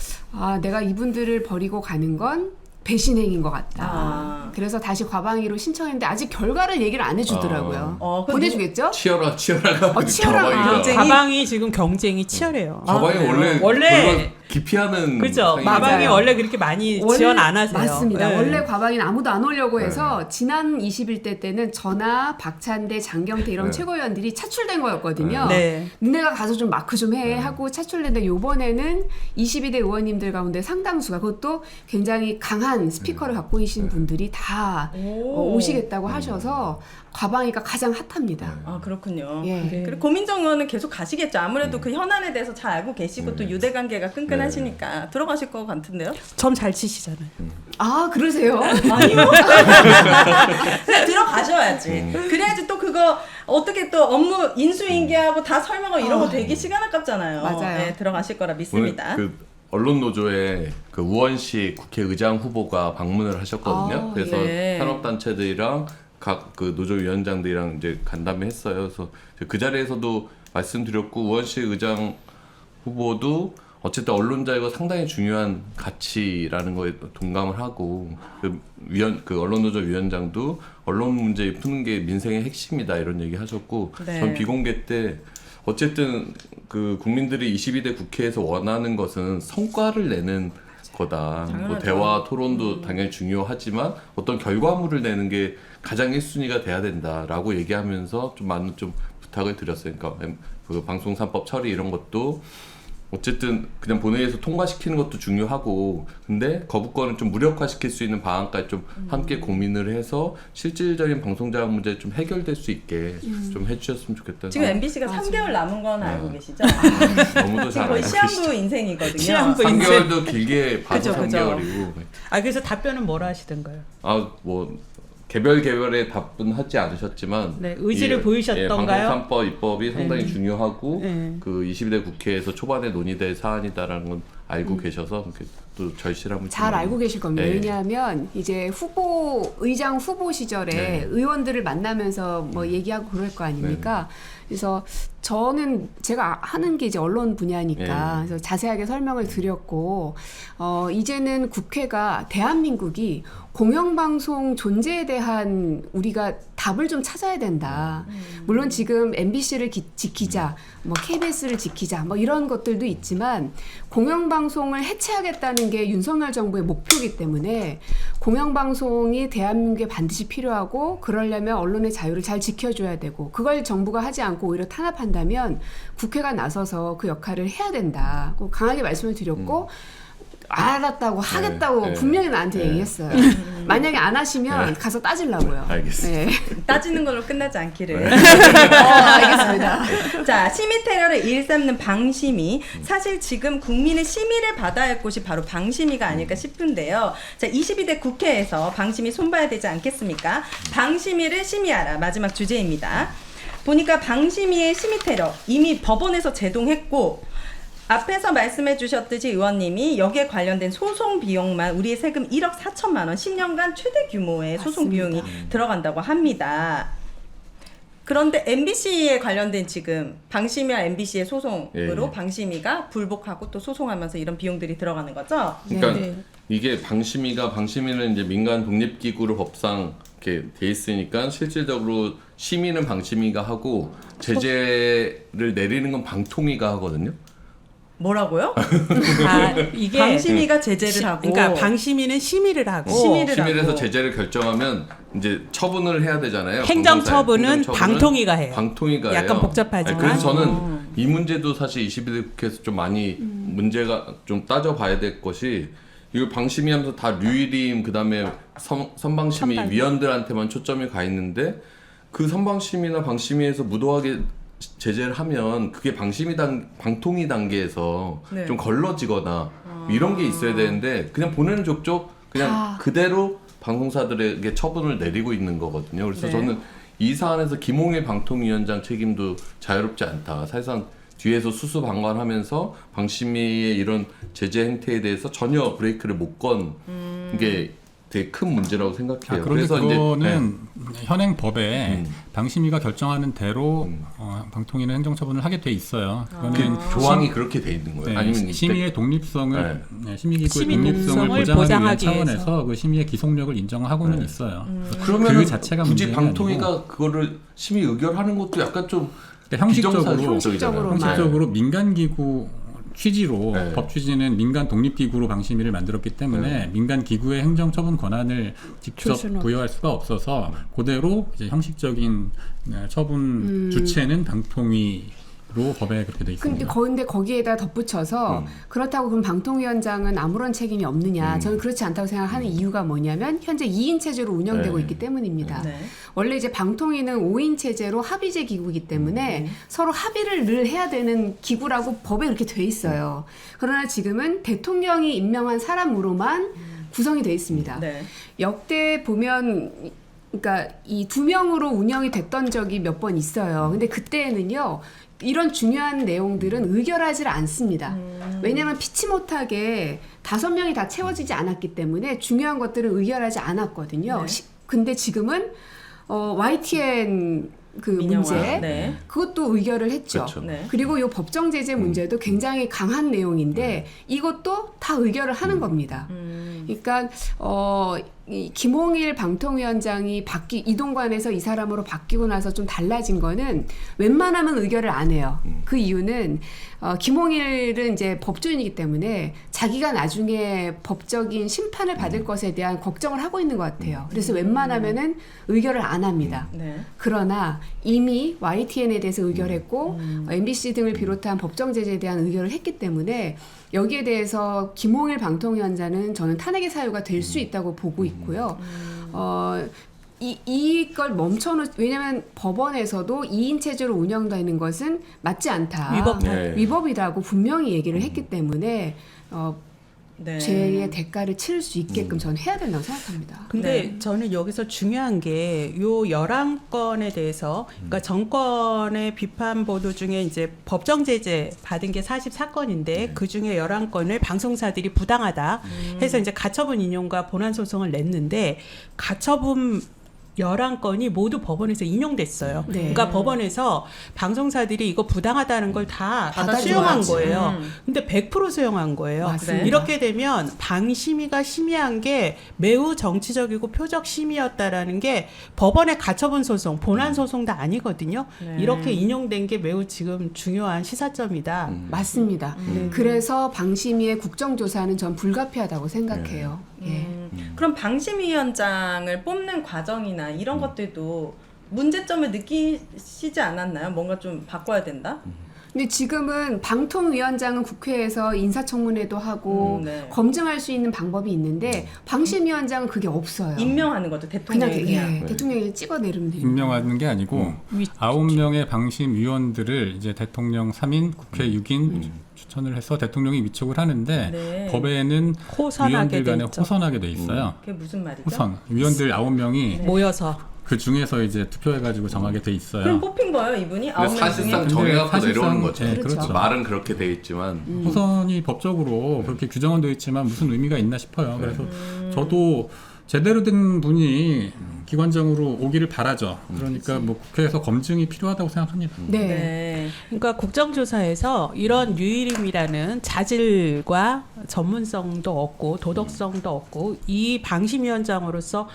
내가 이분들을 버리고 가는 건 배신행인 것 같다. 그래서 다시 과방위로 신청했는데 아직 결과를 얘기를 안 해주더라고요. 보내주겠죠? 치열하가 치열하가. 과방이 지금 경쟁이 치열해요. 과방이 원래 기피하는 그죠. 과방이 원래 그렇게 많이 지원 안 하세요. 맞습니다. 네. 원래 과방위는 아무도 안 오려고 해서 지난 21대 때는 전하, 박찬대, 장경태 이런 최고위원들이 차출된 거였거든요. 네. 너네가 가서 좀 마크 좀 해 하고 차출됐는데 요번에는 22대 의원님들 가운데 상당수가 그것도 굉장히 강한 스피커를 갖고 계신 분들이 다 오시겠다고 하셔서 과방위가 가장 핫합니다. 아 그렇군요. 예. 그리고 고민정 의원은 계속 가시겠죠. 아무래도 그 현안에 대해서 잘 알고 계시고 또 유대 관계가 끈끈하시니까 들어가실 것 같은데요. 점 잘 치시잖아요. 아 그러세요? 아니요. 그냥 들어가셔야지. 그래야지 또 그거 어떻게 또 업무 인수인계하고 다 설명하고 이런 거 되게 시간 아깝잖아요. 맞아요. 네, 들어가실 거라 믿습니다. 오늘 그 언론노조에 그 우원식 국회의장 후보가 방문을 하셨거든요. 그래서 산업단체들이랑 각 그 노조위원장들이랑 이제 간담회 했어요. 그래서 그 자리에서도 말씀드렸고 우원식 의장 후보도 어쨌든 언론 자유가 상당히 중요한 가치라는 거에 동감을 하고 그 언론노조 위원장도 언론 문제 푸는 게 민생의 핵심이다 이런 얘기 하셨고 전 비공개 때 어쨌든 그 국민들이 22대 국회에서 원하는 것은 성과를 내는 거다. 뭐 대화 토론도 당연히 중요하지만 어떤 결과물을 내는 게 가장 1순위가 돼야 된다라고 얘기하면서 좀 많은 좀 부탁을 드렸어요. 그러니까 그 방송 3법 처리 이런 것도 어쨌든 그냥 본회의에서 통과시키는 것도 중요하고 근데 거부권을 좀 무력화시킬 수 있는 방안까지 좀 함께 고민을 해서 실질적인 방송자유 문제 좀 해결될 수 있게 좀 해주셨으면 좋겠다. 지금 MBC가 3개월 남은 건 알고 계시죠? 너무도 잘 거의 알고 시한부 계시죠. 인생이거든요. 시한부 3개월도 길게 봐서 그죠. 3개월이고. 그래서 답변은 뭐라 하시던가요? 뭐 개별에 답변하지 않으셨지만 의지를 보이셨던가요? 방송 3법 입법이 상당히 중요하고 그 22대 국회에서 초반에 논의될 사안이다라는 건 알고 계셔서 또 절실함을 잘 알고 계실 겁니다. 네. 왜냐하면 이제 의장 후보 시절에 의원들을 만나면서 뭐 얘기하고 그럴 거 아닙니까? 그래서 저는 제가 하는 게 이제 언론 분야니까 그래서 자세하게 설명을 드렸고 이제는 국회가 대한민국이 공영방송 존재에 대한 우리가 답을 좀 찾아야 된다. 물론 지금 MBC를 지키자, 뭐 KBS를 지키자, 뭐 이런 것들도 있지만 공영방송 공영방송을 해체하겠다는 게 윤석열 정부의 목표이기 때문에 공영방송이 대한민국에 반드시 필요하고 그러려면 언론의 자유를 잘 지켜줘야 되고 그걸 정부가 하지 않고 오히려 탄압한다면 국회가 나서서 그 역할을 해야 된다. 강하게 말씀을 드렸고 알았다고 하겠다고 분명히 나한테 얘기했어요. 만약에 안 하시면 가서 따지려고요. 알겠습니다. 따지는 걸로 끝나지 않기를. 알겠습니다. 자, 시민 테러를 일삼는 방심위. 사실 지금 국민의 심의를 받아야 할 곳이 바로 방심위가 아닐까 싶은데요. 자, 22대 국회에서 방심위 손봐야 되지 않겠습니까? 방심위를 심의하라. 마지막 주제입니다. 보니까 방심위의 심의 테러 이미 법원에서 제동했고 앞에서 말씀해 주셨듯이 의원님이 여기에 관련된 소송 비용만 우리의 세금 1억 4천만 원 10년간 최대 규모의 소송 비용이 들어간다고 합니다. 그런데 MBC에 관련된 지금 방심위와 MBC의 소송으로 방심위가 불복하고 또 소송하면서 이런 비용들이 들어가는 거죠? 그러니까 이게 방심위는 이제 민간 독립기구로 법상 이렇게 돼 있으니까 실질적으로 심의는 방심위가 하고 제재를 내리는 건 방통위가 하거든요. 뭐라고요? 이게 방심위가 제재를 하고, 그러니까 방심위는 심의를 하고, 심의를 해서 제재를 결정하면 이제 처분을 해야 되잖아요. 행정처분은 방통위가 해요. 방통위가 약간 해요. 복잡하지만. 그래서 저는 이 문제도 사실 21대 국회에서 좀 많이 문제가 좀 따져봐야 될 것이 이거 방심위하면서 다 류일임 그다음에 선방심위 위원들한테만 초점이 가 있는데 그 선방심위나 방심위에서 무도하게 제재를 하면 그게 방통위 단계에서 좀 걸러지거나 이런 게 있어야 되는데 그냥 보내는 족족 그냥 그대로 방송사들에게 처분을 내리고 있는 거거든요. 그래서 저는 이 사안에서 김홍일 방통위원장 책임도 자유롭지 않다. 사실상 뒤에서 수수방관하면서 방심위의 이런 제재 행태에 대해서 전혀 브레이크를 못 건 게 되게 큰 문제라고 생각해요. 그런데 그거는 현행 법에 방심위가 결정하는 대로 방통위는 행정처분을 하게 돼 있어요. 그거는 조항이 그렇게 돼 있는 거예요. 아니면 심의의 독립성을 심의기구의 독립성을 보장하기 위한 차원에서 그 심의의 기속력을 인정하고는 있어요. 그러면 그 자체가 굳이 방통위가 그거를 심의 의결하는 것도 약간 좀 형식적으로 민간기구 취지로 법 취지는 민간 독립기구로 방심위를 만들었기 때문에 민간 기구의 행정처분 권한을 직접 부여할 수가 없어서 그대로 이제 형식적인 처분 주체는 방통위로 법에 그렇게 돼 있습니다. 근데 거기에다 덧붙여서 그렇다고 그럼 방통위원장은 아무런 책임이 없느냐? 저는 그렇지 않다고 생각하는 이유가 뭐냐면 현재 2인 체제로 운영되고 있기 때문입니다. 원래 이제 방통위는 5인 체제로 합의제 기구이기 때문에 서로 합의를 늘 해야 되는 기구라고 법에 이렇게 돼 있어요. 그러나 지금은 대통령이 임명한 사람으로만 구성이 돼 있습니다. 역대 보면 그러니까 이 2명으로 운영이 됐던 적이 몇 번 있어요. 근데 그때는요. 이런 중요한 내용들은 의결하지 않습니다. 왜냐하면 피치 못하게 5명이 다 채워지지 않았기 때문에 중요한 것들은 의결하지 않았거든요. 근데 지금은 YTN 그 문제 그것도 의결을 했죠. 그리고 이 법정 제재 문제도 굉장히 강한 내용인데 이것도 다 의결을 하는 겁니다. 그러니까 이 김홍일 방통위원장이 이동관에서 이 사람으로 바뀌고 나서 좀 달라진 거는 웬만하면 의결을 안 해요. 그 이유는 김홍일은 이제 법조인이기 때문에 자기가 나중에 법적인 심판을 받을 것에 대한 걱정을 하고 있는 것 같아요. 그래서 웬만하면은 의결을 안 합니다. 그러나 이미 YTN에 대해서 의결했고 MBC 등을 비롯한 법정 제재에 대한 의결을 했기 때문에 여기에 대해서 김홍일 방통위원장은 저는 탄핵의 사유가 될 수 있다고 보고 있고요. 이걸 왜냐하면 법원에서도 2인 체제로 운영되는 것은 맞지 않다. 위법이라고 분명히 얘기를 했기 때문에 죄의 대가를 치를 수 있게끔 저는 해야 된다고 생각합니다. 근데 저는 여기서 중요한 게 요 11건에 대해서 그러니까 정권의 비판 보도 중에 이제 법정 제재 받은 게 44건인데 그 중에 11건을 방송사들이 부당하다 해서 이제 가처분 인용과 본안 소송을 냈는데 가처분 11건이 모두 법원에서 인용됐어요. 네. 그러니까 법원에서 방송사들이 이거 부당하다는 걸 다 받아줘야지. 수용한 거예요. 근데 100% 수용한 거예요. 맞습니다. 이렇게 되면 방심위가 심의한 게 매우 정치적이고 표적 심의였다라는 게 법원의 가처분 소송, 본안 소송도 아니거든요. 네. 이렇게 인용된 게 매우 지금 중요한 시사점이다. 맞습니다. 그래서 방심위의 국정조사는 전 불가피하다고 생각해요. 예. 그럼 방심위원장을 뽑는 과정이나 이런 것들도 문제점을 느끼시지 않았나요? 뭔가 좀 바꿔야 된다? 근데 지금은 방통위원장은 국회에서 인사청문회도 하고 네. 검증할 수 있는 방법이 있는데 방심위원장은 그게 없어요. 임명하는 거죠, 그냥, 대통령이. 대통령이 찍어내리면 돼요. 임명하는 게 아니고 9명의 방심위원들을 이제 대통령 3인, 국회 6인 추천을 해서 대통령이 위촉을 하는데 네. 법에는 호선하게 위원들 간에 돼 있죠. 호선하게 돼 있어요. 그게 무슨 말이죠? 호선. 위원들 9명이 모여서 그 중에서 이제 투표해가지고 정하게 돼 있어요. 그럼 뽑힌 거예요, 이분이? 근데 9명 사실상 중에? 정해갖고 사실상, 내려오는 거죠. 네, 그렇죠. 말은 그렇게 돼 있지만 호선이 법적으로 그렇게 규정은 되어 있지만 무슨 의미가 있나 싶어요. 그래서 저도 제대로 된 분이 기관장으로 오기를 바라죠. 그러니까 뭐 국회에서 검증이 필요하다고 생각합니다. 네. 그러니까 국정조사에서 이런 유일임이라는 자질과 전문성도 없고 도덕성도 없고 이 방심위원장으로서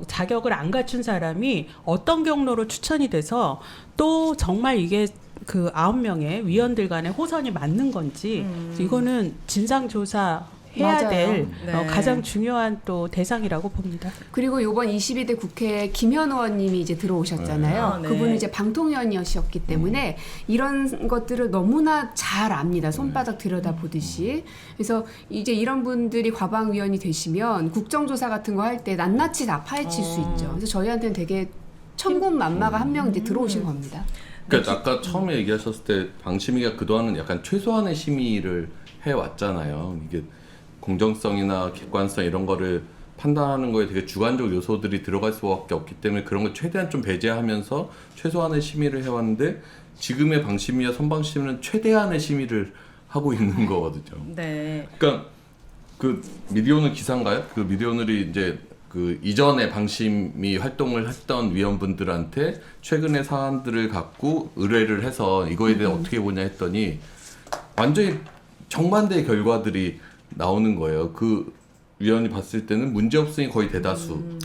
자격을 안 갖춘 사람이 어떤 경로로 추천이 돼서 또 정말 이게 그 9명의 위원들 간의 호선이 맞는 건지 이거는 진상조사 해야 맞아요. 될 네. 가장 중요한 또 대상이라고 봅니다. 그리고 이번 22대 국회에 김현 의원님이 이제 들어오셨잖아요. 네. 그분은 이제 방통위원이셨기 때문에 이런 것들을 너무나 잘 압니다. 손바닥 들여다보듯이. 그래서 이제 이런 분들이 과방위원이 되시면 국정조사 같은 거 할 때 낱낱이 다 파헤칠 수 있죠. 그래서 저희한테는 되게 천군만마가 한 명 이제 들어오신 겁니다. 그러니까 아까 처음에 얘기하셨을 때 방심위가 그동안은 약간 최소한의 심의를 해왔잖아요. 이게 공정성이나 객관성 이런 거를 판단하는 거에 되게 주관적 요소들이 들어갈 수밖에 없기 때문에 그런 걸 최대한 좀 배제하면서 최소한의 심의를 해왔는데 지금의 방심위와 선방심위는 최대한의 심의를 하고 있는 거거든요. 네. 그러니까 그 미디어오늘 기사인가요? 그 미디어오늘이 이제 그 이전에 방심위 활동을 했던 위원분들한테 최근의 사안들을 갖고 의뢰를 해서 이거에 대해 어떻게 보냐 했더니 완전히 정반대의 결과들이 나오는 거예요. 그 위원이 봤을 때는 문제 없으니 거의 대다수인.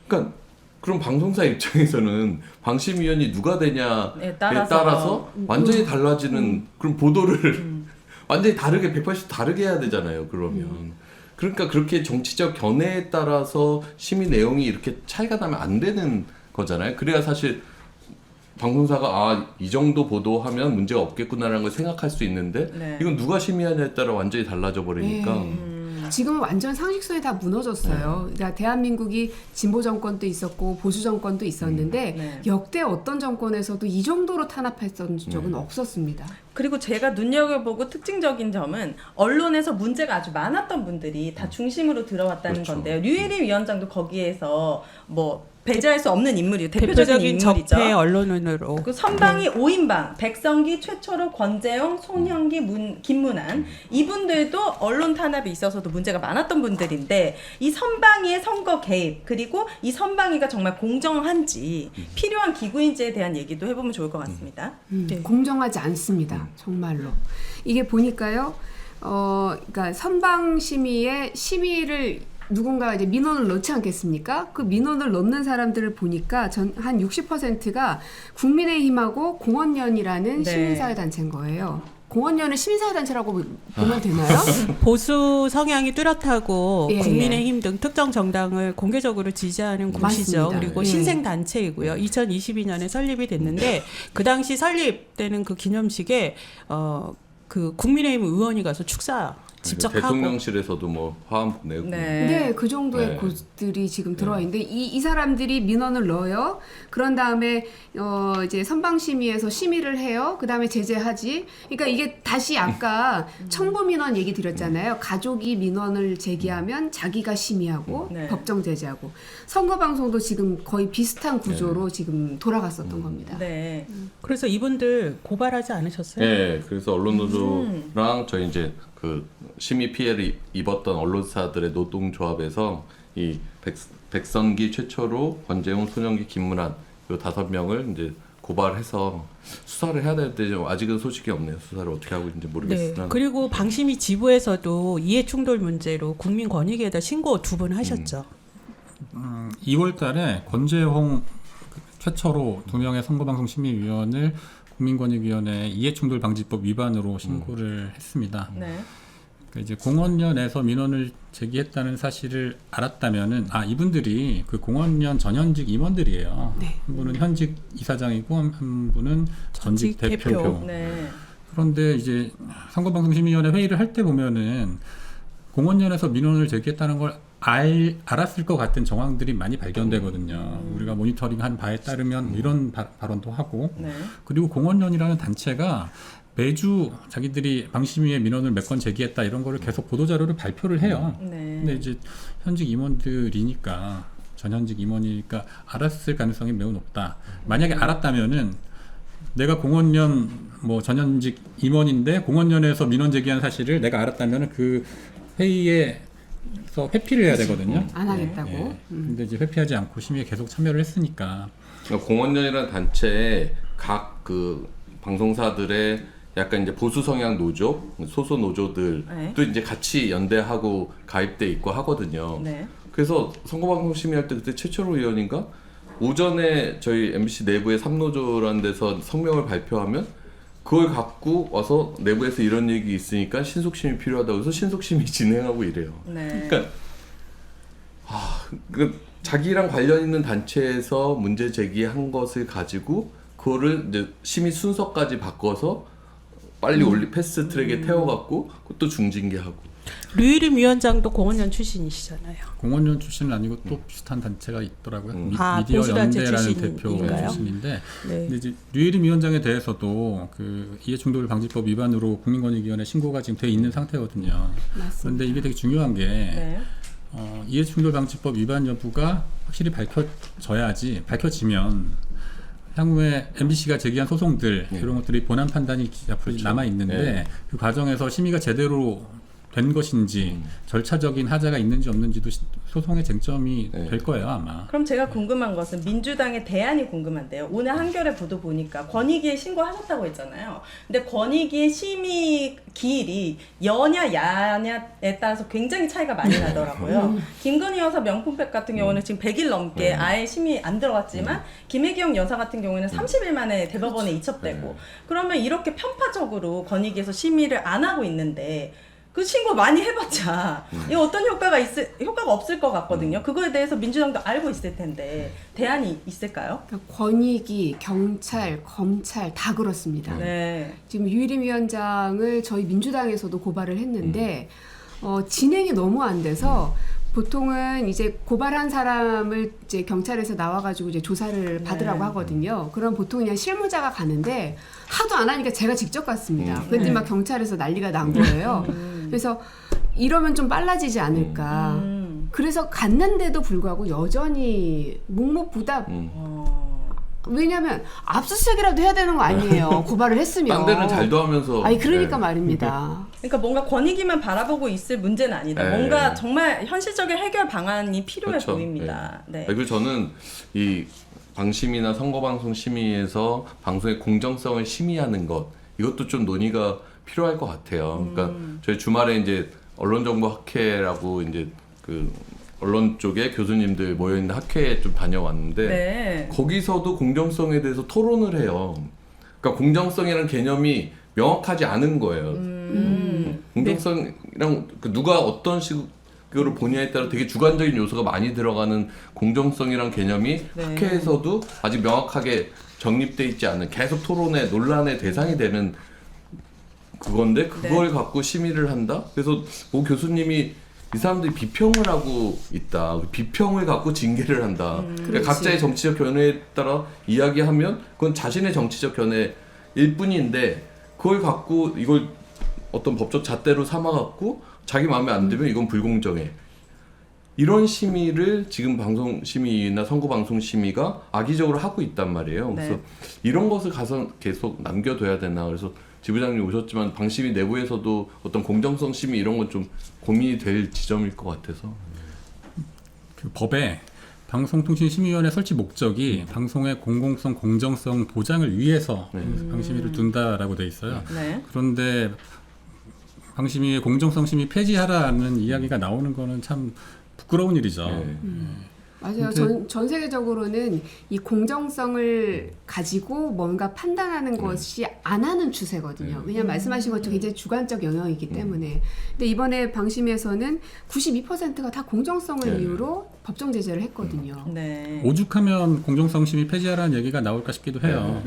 그러니까 그럼 방송사 입장에서는 방심위원이 누가 되냐에 따라서 완전히 달라지는 그런 보도를 완전히 다르게 180도 다르게 해야 되잖아요. 그러면 그러니까 그렇게 정치적 견해에 따라서 심의 내용이 이렇게 차이가 나면 안 되는 거잖아요. 그래야 사실 방송사가 이 정도 보도하면 문제가 없겠구나라는 걸 생각할 수 있는데 네. 이건 누가 심의하냐에 따라 완전히 달라져 버리니까 지금은 완전 상식선이 다 무너졌어요. 그러니까 대한민국이 진보 정권도 있었고 보수 정권도 있었는데 네. 역대 어떤 정권에서도 이 정도로 탄압했던 적은 없었습니다. 그리고 제가 눈여겨보고 특징적인 점은 언론에서 문제가 아주 많았던 분들이 다 중심으로 들어왔다는 그렇죠. 건데요. 류혜리 위원장도 거기에서 뭐 배제할 수 없는 인물이에요. 대표적인 인물이죠. 적폐 언론인으로. 그 선방이 5인방, 백성기, 최초로, 권재영, 송영기, 김문환 이분들도 언론 탄압에 있어서도 문제가 많았던 분들인데 이 선방위의 선거 개입 그리고 이 선방위가 정말 공정한지 필요한 기구인지에 대한 얘기도 해보면 좋을 것 같습니다. 공정하지 않습니다. 정말로. 이게 보니까요. 그러니까 선방심의의 심의를 누군가 이제 민원을 넣지 않겠습니까? 그 민원을 넣는 사람들을 보니까 한 60%가 국민의힘하고 공원연이라는 네. 시민사회단체인 거예요. 공원연은 시민사회단체라고 보면 되나요? 보수 성향이 뚜렷하고 예, 국민의힘 등 특정 정당을 공개적으로 지지하는 곳이죠. 맞습니다. 그리고 예. 신생단체이고요. 2022년에 설립이 됐는데 그 당시 설립되는 그 기념식에 그 국민의힘 의원이 가서 축사 직접 하고 대통령실에서도 뭐 화환 보내고 네, 그 정도의 곳들이 지금 들어와 있는데 이 사람들이 민원을 넣어요. 그런 다음에 이제 선방심의에서 심의를 해요. 그 다음에 제재하지. 그러니까 이게 다시 아까 청부 민원 얘기 드렸잖아요. 가족이 민원을 제기하면 자기가 심의하고 네. 법정 제재하고 선거 방송도 지금 거의 비슷한 구조로 지금 돌아갔었던 겁니다. 네. 그래서 이분들 고발하지 않으셨어요? 네, 그래서 언론노조랑 저희 이제 그 심의 피해를 입었던 언론사들의 노동조합에서 이 백선기 최초로 권재웅, 손영기, 김문환 요 5명을 이제 고발해서 수사를 해야 되는데 좀 아직은 소식이 없네요. 수사를 어떻게 하고 있는지 모르겠으나. 네. 그리고 방심위 지부에서도 이해충돌 문제로 국민권익위에다 신고 2번 하셨죠. 2월달에 권재홍 최초로 2명의 선거방송심의위원을 국민권익위원회 이해충돌방지법 위반으로 신고를 했습니다. 네. 그러니까 이제 공원연에서 민원을 제기했다는 사실을 알았다면은 이분들이 그 공원연 전현직 임원들이에요. 네. 한 분은 현직 이사장이고 한 분은 전직 대표. 네. 그런데 이제 선거방송심의위원회 회의를 할 때 보면은 공원연에서 민원을 제기했다는 걸 알았을 것 같은 정황들이 많이 발견되거든요. 우리가 모니터링한 바에 따르면 이런 발언도 하고 네. 그리고 공원연이라는 단체가 매주 자기들이 방심위에 민원을 몇 건 제기했다 이런 거를 계속 보도자료를 발표를 해요. 네. 근데 이제 현직 임원들이니까 전현직 임원이니까 알았을 가능성이 매우 높다. 만약에 알았다면은 내가 공원연 뭐 전현직 임원인데 공원연에서 민원 제기한 사실을 내가 알았다면은 그 회의에서 회피를 해야 되거든요. 안 하겠다고. 예. 근데 이제 회피하지 않고 심의에 계속 참여를 했으니까. 그러니까 공원연이라는 단체에 각 그 방송사들의 약간 이제 보수 성향 노조, 소수 노조들도 네. 이제 같이 연대하고 가입돼 있고 하거든요. 네. 그래서 선거방송 심의할 때 그때 최철호 의원인가 오전에 저희 MBC 내부의 3노조라는 데서 성명을 발표하면 그걸 갖고 와서 내부에서 이런 얘기 있으니까 신속심이 필요하다고 해서 신속심이 진행하고 이래요. 네. 그러니까 자기랑 관련 있는 단체에서 문제 제기한 것을 가지고 그거를 이제 심의 순서까지 바꿔서 빨리 패스트 트랙에 태워갖고 그것도 중징계하고. 류일임 위원장도 공원연 출신이시잖아요. 공원연 출신은 아니고 또 비슷한 단체가 있더라고요. 미디어 보수단체 연대라는 대표 출신인가요? 출신인데, 네. 근데 이제 류일임 위원장에 대해서도 그 이해충돌 방지법 위반으로 국민권익위원회 신고가 지금 돼 있는 상태거든요. 맞습니다. 그런데 이게 되게 중요한 게 네. 이해충돌 방지법 위반 여부가 확실히 밝혀지면 향후에 MBC가 제기한 소송들 이런 것들이 본안 판단이 앞으로 남아 있는데 그 과정에서 심의가 제대로 된 것인지 절차적인 하자가 있는지 없는지도 소송의 쟁점이 될 거예요 아마. 그럼 제가 궁금한 것은 민주당의 대안이 궁금한데요. 오늘 한겨레 보도 보니까 권익위에 신고하셨다고 했잖아요. 근데 권익위의 심의 기일이 여냐 야냐에 따라서 굉장히 차이가 많이 나더라고요. 김건희 여사 명품백 같은 경우는 지금 100일 넘게 아예 심의 안 들어갔지만 김혜경 여사 같은 경우에는 30일 만에 대법원에 이첩되고 그러면 이렇게 편파적으로 권익위에서 심의를 안 하고 있는데 그 신고 많이 해봤자 이 어떤 효과가 없을 것 같거든요. 그거에 대해서 민주당도 알고 있을 텐데 대안이 있을까요? 권익위, 경찰, 검찰 다 그렇습니다. 네. 지금 유일임 위원장을 저희 민주당에서도 고발을 했는데 진행이 너무 안 돼서 보통은 이제 고발한 사람을 이제 경찰에서 나와가지고 이제 조사를 받으라고 하거든요. 그럼 보통 그냥 실무자가 가는데 하도 안 하니까 제가 직접 갔습니다. 그랬더니 막 경찰에서 난리가 난 거예요. 그래서 이러면 좀 빨라지지 않을까. 그래서 갔는데도 불구하고 여전히 묵묵부답. 왜냐하면 압수수색이라도 해야 되는 거 아니에요. 고발을 했으면. 딴 데는 잘도 하면서. 아니 그러니까 말입니다. 그러니까 뭔가 권익위만 바라보고 있을 문제는 아니다. 뭔가 정말 현실적인 해결 방안이 필요해 그렇죠. 보입니다. 네. 그리고 저는 이 방심이나 선거방송 심의에서 방송의 공정성을 심의하는 것 이것도 좀 논의가 필요할 것 같아요. 그러니까 저희 주말에 이제 언론정보학회라고 이제 그 언론 쪽에 교수님들 모여 있는 학회에 좀 다녀왔는데 네. 거기서도 공정성에 대해서 토론을 해요. 그러니까 공정성이라는 개념이 명확하지 않은 거예요. 공정성이랑 누가 어떤 식으로 보냐에 따라 되게 주관적인 요소가 많이 들어가는 공정성이란 개념이 학회에서도 아직 명확하게 정립돼 있지 않은 계속 토론의 논란의 대상이 되는 그건데 그걸 갖고 심의를 한다? 그래서 오 교수님이 이 사람들이 비평을 하고 있다. 비평을 갖고 징계를 한다. 그러니까 각자의 정치적 견해에 따라 이야기하면 그건 자신의 정치적 견해일 뿐인데 그걸 갖고 이걸 어떤 법적 잣대로 삼아갖고 자기 마음에 안 들면 이건 불공정해. 이런 심의를 지금 방송심의나 선거방송심의가 악의적으로 하고 있단 말이에요. 그래서 이런 것을 가서 계속 남겨둬야 되나. 그래서 지부장님 오셨지만 방심위 내부에서도 어떤 공정성 심의 이런 건 좀 고민이 될 지점일 것 같아서. 그 법에 방송통신심의위원회 설치 목적이 방송의 공공성, 공정성 보장을 위해서 방심위를 둔다라고 돼 있어요. 네. 그런데 방심위의 공정성 심의 폐지하라는 이야기가 나오는 거는 참 부끄러운 일이죠. 맞아요. 근데- 전 세계적으로는 이 공정성을 가지고 뭔가 판단하는 것이 안 하는 추세거든요. 왜냐하면 말씀하신 것처럼 굉장히 주관적 영역이기 때문에. 근데 이번에 방심에서는 92%가 다 공정성을 이유로 법정 제재를 했거든요. 네. 오죽하면 공정성 심의 폐지하라는 얘기가 나올까 싶기도 해요.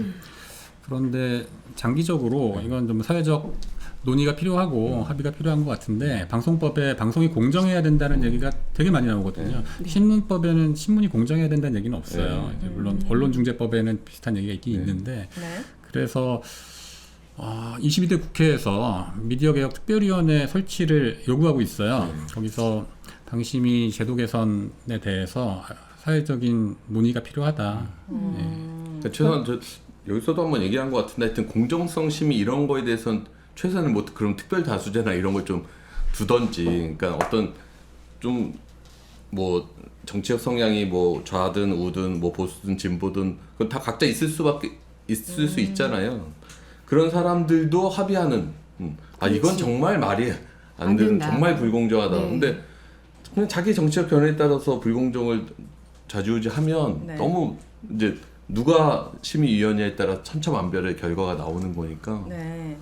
그런데 장기적으로 이건 좀 사회적 논의가 필요하고 합의가 필요한 것 같은데 방송법에 방송이 공정해야 된다는 얘기가 되게 많이 나오거든요. 신문법에는 신문이 공정해야 된다는 얘기는 없어요. 이제 물론 언론중재법에는 비슷한 얘기가 있긴 있는데 그래서 22대 국회에서 미디어개혁 특별위원회 설치를 요구하고 있어요. 거기서 방심위 제도 개선에 대해서 사회적인 논의가 필요하다. 최소한 여기서도 한번 얘기한 것 같은데 하여튼 공정성 심의 이런 거에 대해서는 최소한 뭐 그런 특별 다수제나 이런 걸 좀 두던지, 그러니까 어떤 좀 뭐 정치적 성향이 뭐 좌든 우든 뭐 보수든 진보든 그건 다 각자 있을 수 있잖아요. 그런 사람들도 합의하는 이건 정말 말이 안 되는 정말 불공정하다. 근데 그냥 자기 정치적 견해에 따라서 불공정을 좌지우지하면 너무 이제 누가 심의위원회에 따라 천차만별의 결과가 나오는 거니까. 네.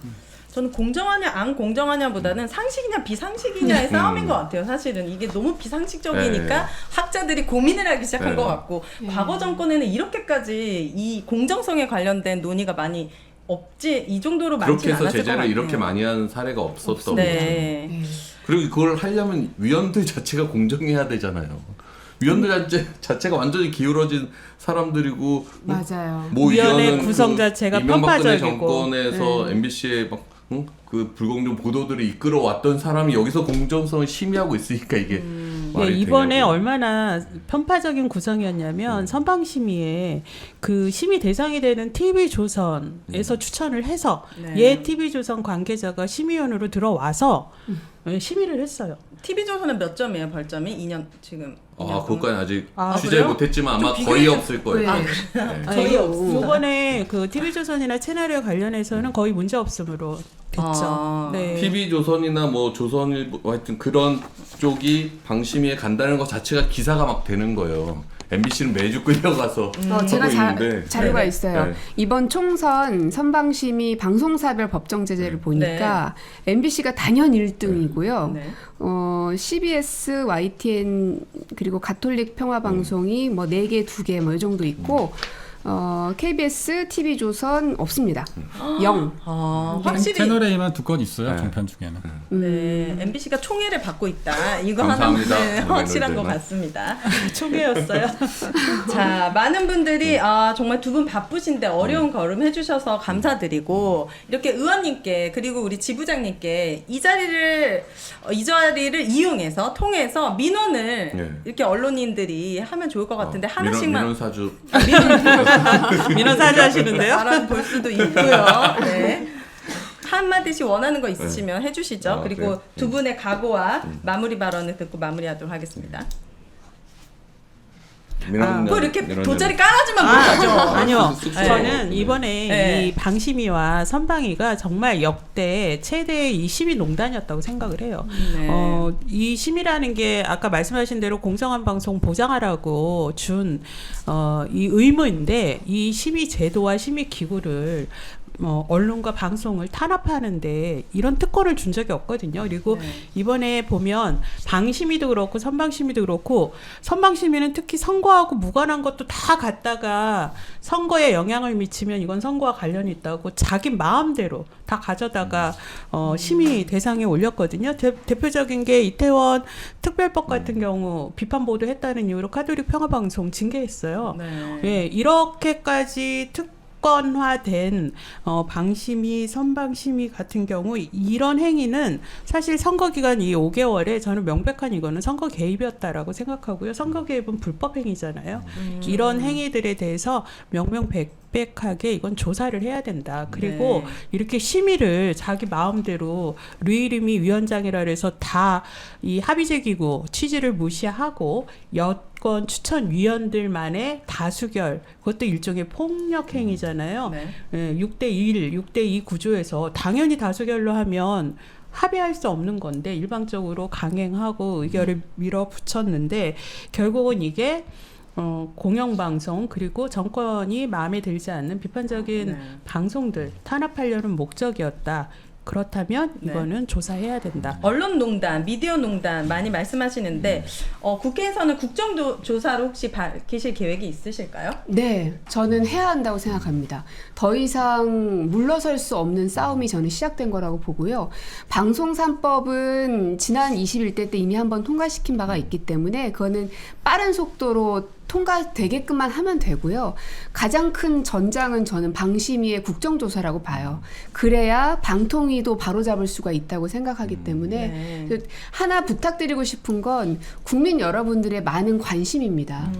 저는 공정하냐 안 공정하냐보다는 상식이냐 비상식이냐의 싸움인 것 같아요. 사실은 이게 너무 비상식적이니까 학자들이 고민을 하기 시작한 것 같고 과거 정권에는 이렇게까지 이 공정성에 관련된 논의가 많이 없지 이 정도로 많지 그렇게 않았을 해서 것 같아요. 제재를 이렇게 많이 하는 사례가 없었던 네. 거죠. 그리고 그걸 하려면 위원들 자체가 공정해야 되잖아요. 위원들 자체가 완전히 기울어진 사람들이고 맞아요. 뭐 위원회 위원은 구성 자체가 이명박근혜 편파적이고. 정권에서 MBC에 막 그 불공정 보도들을 이끌어왔던 사람이 여기서 공정성을 심의하고 있으니까 이게 말이 이번에 되냐고. 얼마나 편파적인 구성이었냐면 선방심의에 그 심의 대상이 되는 TV조선에서 추천을 해서 얘 TV조선 관계자가 심의위원으로 들어와서 심의를 했어요. TV조선은 몇 점이에요? 벌점이 2년 지금. 그것까지 아직 취재 그래요? 못했지만 아마 좀 거의 비교해주- 없을 거예요. 거의 없습니다. 이번에 그 TV조선이나 채널에 관련해서는 거의 문제 없음으로 됐죠. 네. TV조선이나 뭐 조선일보 하여튼 그런 쪽이 방심위에 간다는 것 자체가 기사가 막 되는 거예요. MBC는 매주 끌려가서 제가 하고 있는데 자료가 네. 있어요. 네. 이번 총선 선방심의 방송사별 법정 제재를 보니까 MBC가 단연 1등이고요. CBS, YTN 그리고 가톨릭 평화방송이 뭐 4개, 2개 뭐 이 정도 있고 KBS, TV조선 없습니다. 0. 확실히 채널 A만 두 건 있어요. 종편 중에는. 네, MBC가 총애를 받고 있다. 이거 감사합니다. 하나는 확실한 것 네. 같습니다. 총애였어요. 자, 많은 분들이 정말 두 분 바쁘신데 어려운 걸음 해주셔서 감사드리고 이렇게 의원님께 그리고 우리 지부장님께 이 자리를 이용해서 통해서 민원을 이렇게 언론인들이 하면 좋을 것 같은데 하나씩만 민원사주 민원사주 하시는데요? 볼 수도 있고요. 네. 한마디씩 원하는 거 있으시면 해주시죠. 그리고 그래요? 두 분의 각오와 마무리 발언을 듣고 마무리하도록 하겠습니다. 뭐 이렇게 돗자리 깔아주면 못하죠. 아니요. 네. 저는 이번에 네. 이 방심위와 선방위가 정말 역대 최대의 이 심의농단이었다고 생각을 해요. 네. 이 심의라는 게 아까 말씀하신 대로 공정한 방송 보장하라고 준 이 의무인데 이 심의 제도와 심의 기구를 언론과 방송을 탄압하는데 이런 특권을 준 적이 없거든요. 그리고 이번에 보면 방심위도 그렇고 선방심위도 그렇고 선방심위는 특히 선거하고 무관한 것도 다 갖다가 선거에 영향을 미치면 이건 선거와 관련이 있다고 자기 마음대로 다 가져다가 심의 대상에 올렸거든요. 대표적인 게 이태원 특별법 같은 경우 비판 보도했다는 이유로 가톨릭 평화방송 징계했어요. 예, 이렇게까지 특권화된 방심위, 선방심위 같은 경우 이런 행위는 사실 선거 기간 이 5개월에 저는 명백한 이거는 선거 개입이었다라고 생각하고요. 선거 개입은 불법 행위잖아요. 이런 행위들에 대해서 명명백 명백하게 이건 조사를 해야 된다. 그리고 네. 이렇게 심의를 자기 마음대로 류일임이 위원장이라 해서 다 이 합의제 기구 취지를 무시하고 여권 추천위원들만의 다수결, 그것도 일종의 폭력 행위잖아요. 네. 예, 6대1, 6대2 구조에서 당연히 다수결로 하면 합의할 수 없는 건데 일방적으로 강행하고 의결을 밀어붙였는데 결국은 이게 공영방송 그리고 정권이 마음에 들지 않는 비판적인 네. 방송들 탄압하려는 목적이었다. 그렇다면 네. 이거는 조사해야 된다. 언론농단, 미디어농단 많이 말씀하시는데 국회에서는 국정조사로 혹시 밝히실 계획이 있으실까요? 네, 저는 해야 한다고 생각합니다. 더 이상 물러설 수 없는 싸움이 저는 시작된 거라고 보고요. 방송 3법은 지난 21대 때 이미 한번 통과시킨 바가 있기 때문에 그거는 빠른 속도로 통과되게끔만 하면 되고요. 가장 큰 전장은 저는 방심위의 국정조사라고 봐요. 그래야 방통위도 바로잡을 수가 있다고 생각하기 때문에 네. 하나 부탁드리고 싶은 건 국민 여러분들의 많은 관심입니다.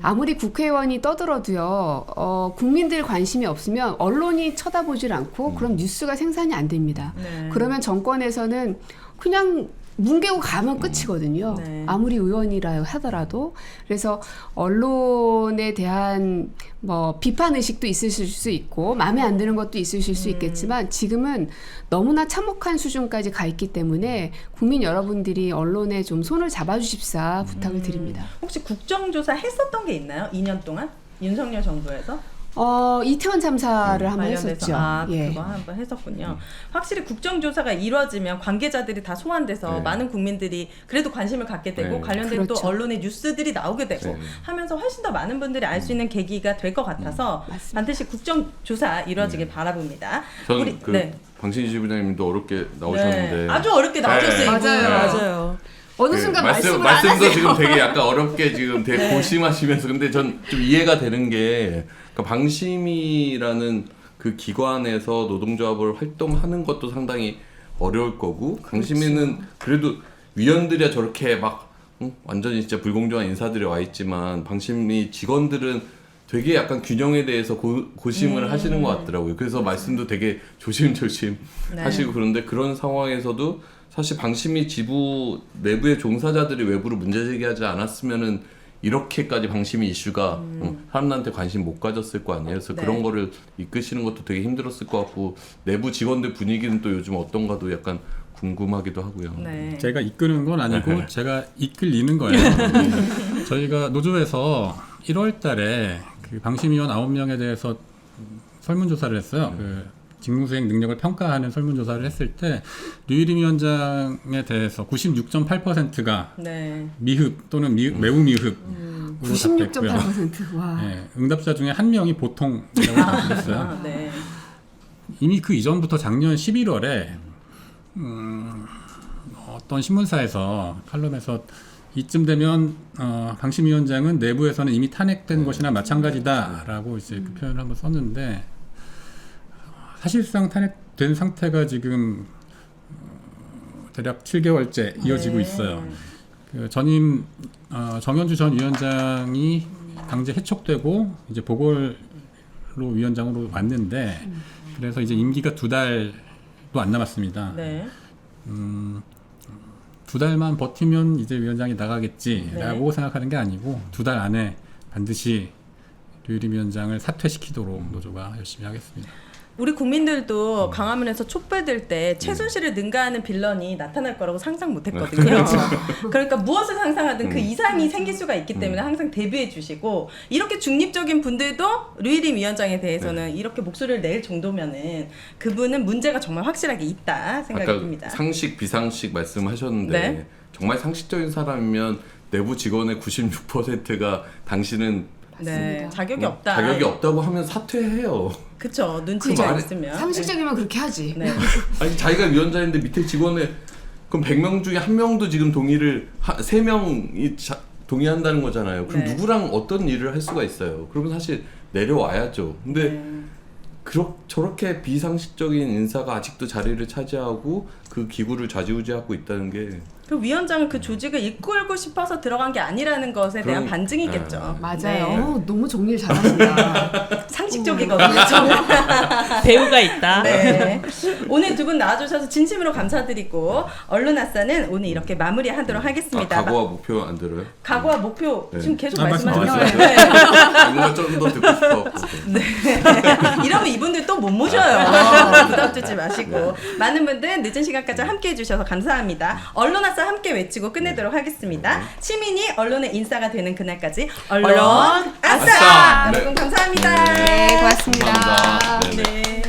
아무리 국회의원이 떠들어도요. 국민들 관심이 없으면 언론이 쳐다보질 않고 그럼 뉴스가 생산이 안 됩니다. 네. 그러면 정권에서는 그냥 뭉개고 가면 끝이거든요. 네. 아무리 의원이라 하더라도. 그래서 언론에 대한 뭐 비판 의식도 있으실 수 있고 마음에 안 드는 것도 있으실 수 있겠지만 지금은 너무나 참혹한 수준까지 가 있기 때문에 국민 여러분들이 언론에 좀 손을 잡아주십사 부탁을 드립니다. 혹시 국정조사 했었던 게 있나요? 2년 동안? 윤석열 정부에서? 이태원 참사를 한번 관련돼서. 했었죠. 아, 예. 그거 한번 했었군요. 확실히 국정조사가 이루어지면 관계자들이 다 소환돼서 네. 많은 국민들이 그래도 관심을 갖게 되고 네. 관련된 또 그렇죠. 언론의 뉴스들이 나오게 되고 네. 하면서 훨씬 더 많은 분들이 알 수 있는 계기가 될 것 같아서 반드시 국정조사 이루어지길 바라봅니다. 저는 방신희 지부장님도 어렵게 나오셨는데 네. 아주 어렵게 나오셨어요. 네. 맞아요. 어느 순간 말씀을 안 말씀도 하세요. 지금 되게 약간 어렵게 지금 되게 네. 고심하시면서 근데 전 좀 이해가 되는 게 그러니까 방심이라는 그 기관에서 노동조합을 활동하는 것도 상당히 어려울 거고 방심위는 그래도 위원들이야 저렇게 막 완전히 진짜 불공정한 인사들이 와 있지만 방심위 직원들은 되게 약간 균형에 대해서 고심을 하시는 것 같더라고요. 그래서 말씀도 되게 조심조심 네. 하시고 그런데 그런 상황에서도 사실 방심위 지부 내부의 종사자들이 외부로 문제 제기하지 않았으면은 이렇게까지 방심위 이슈가 사람들한테 관심 못 가졌을 거 아니에요. 그래서 네. 그런 거를 이끄시는 것도 되게 힘들었을 것 같고 내부 직원들 분위기는 또 요즘 어떤가도 약간 궁금하기도 하고요. 네. 제가 이끄는 건 아니고 제가 이끌리는 거예요. 저희가 노조에서 1월 달에 그 방심위원 9명에 대해서 설문조사를 했어요. 그 직무수행 능력을 평가하는 설문조사를 했을 때 류일임 위원장에 대해서 96.8%가 네. 미흡 또는 매우 미흡으로 답했고요. 96.8%. 와. 네, 응답자 중에 한 명이 보통이라고 답했어요. 네. 이미 그 이전부터 작년 11월에 어떤 신문사에서 칼럼에서 이쯤 되면 방심위원장은 내부에서는 이미 탄핵된 것이나 마찬가지다라고 이제 그 표현을 한번 썼는데 사실상 탄핵된 상태가 지금 대략 7개월째 이어지고 있어요. 그 전임 정현주 전 위원장이 강제 해촉되고 이제 보궐로 위원장으로 왔는데 그래서 이제 임기가 2달도 안 남았습니다. 네. 2달만 버티면 이제 위원장이 나가겠지라고 생각하는 게 아니고 2달 안에 반드시 류일임 위원장을 사퇴시키도록 노조가 열심히 하겠습니다. 우리 국민들도 광화문에서 촛불 들 때 최순실을 능가하는 빌런이 나타날 거라고 상상 못했거든요. 그렇죠. 그러니까 무엇을 상상하든 그 이상이 생길 수가 있기 때문에 항상 대비해 주시고 이렇게 중립적인 분들도 류일임 위원장에 대해서는 이렇게 목소리를 낼 정도면은 그분은 문제가 정말 확실하게 있다 생각이 아까 듭니다. 상식 비상식 말씀하셨는데 네. 정말 상식적인 사람이면 내부 직원의 96%가 당신은 네, 자격이 없다. 자격이 없다고 하면 사퇴해요. 그쵸, 눈치가 그 있으면. 상식적이면 그렇게 하지. 네. 아니 자기가 위원장인데 밑에 직원의 그럼 100명 중에 1명도 지금 동의를 3명이 동의한다는 거잖아요. 그럼 네. 누구랑 어떤 일을 할 수가 있어요. 그러면 사실 내려와야죠. 근데 저렇게 비상식적인 인사가 아직도 자리를 차지하고 그 기구를 좌지우지하고 있다는 게 그 위원장은 그 조직을 이끌고 싶어서 들어간 게 아니라는 것에 대한 반증이겠죠. 맞아요. 너무 정리를 잘하신다. 상식적이거든요. 배우가 있다. 네. 오늘 두 분 나와주셔서 진심으로 감사드리고 언론아싸는 오늘 이렇게 마무리하도록 하겠습니다. 각오와 목표 안 들어요? 각오와 목표 네. 지금 계속 말씀하세요. 말씀하셨어요. 뭔가 좀 더 듣고 싶어. 네. 이러면 이분들 또 못 모셔요. 부담 주지 마시고 많은 분들 늦은 시간까지 함께해 주셔서 감사합니다. 언론아싸 함께 외치고 끝내도록 하겠습니다. 시민이 언론의 인싸가 되는 그날까지 언론 아싸! 아싸! 여러분 감사합니다. 네, 고맙습니다. 감사합니다. 네네. 네.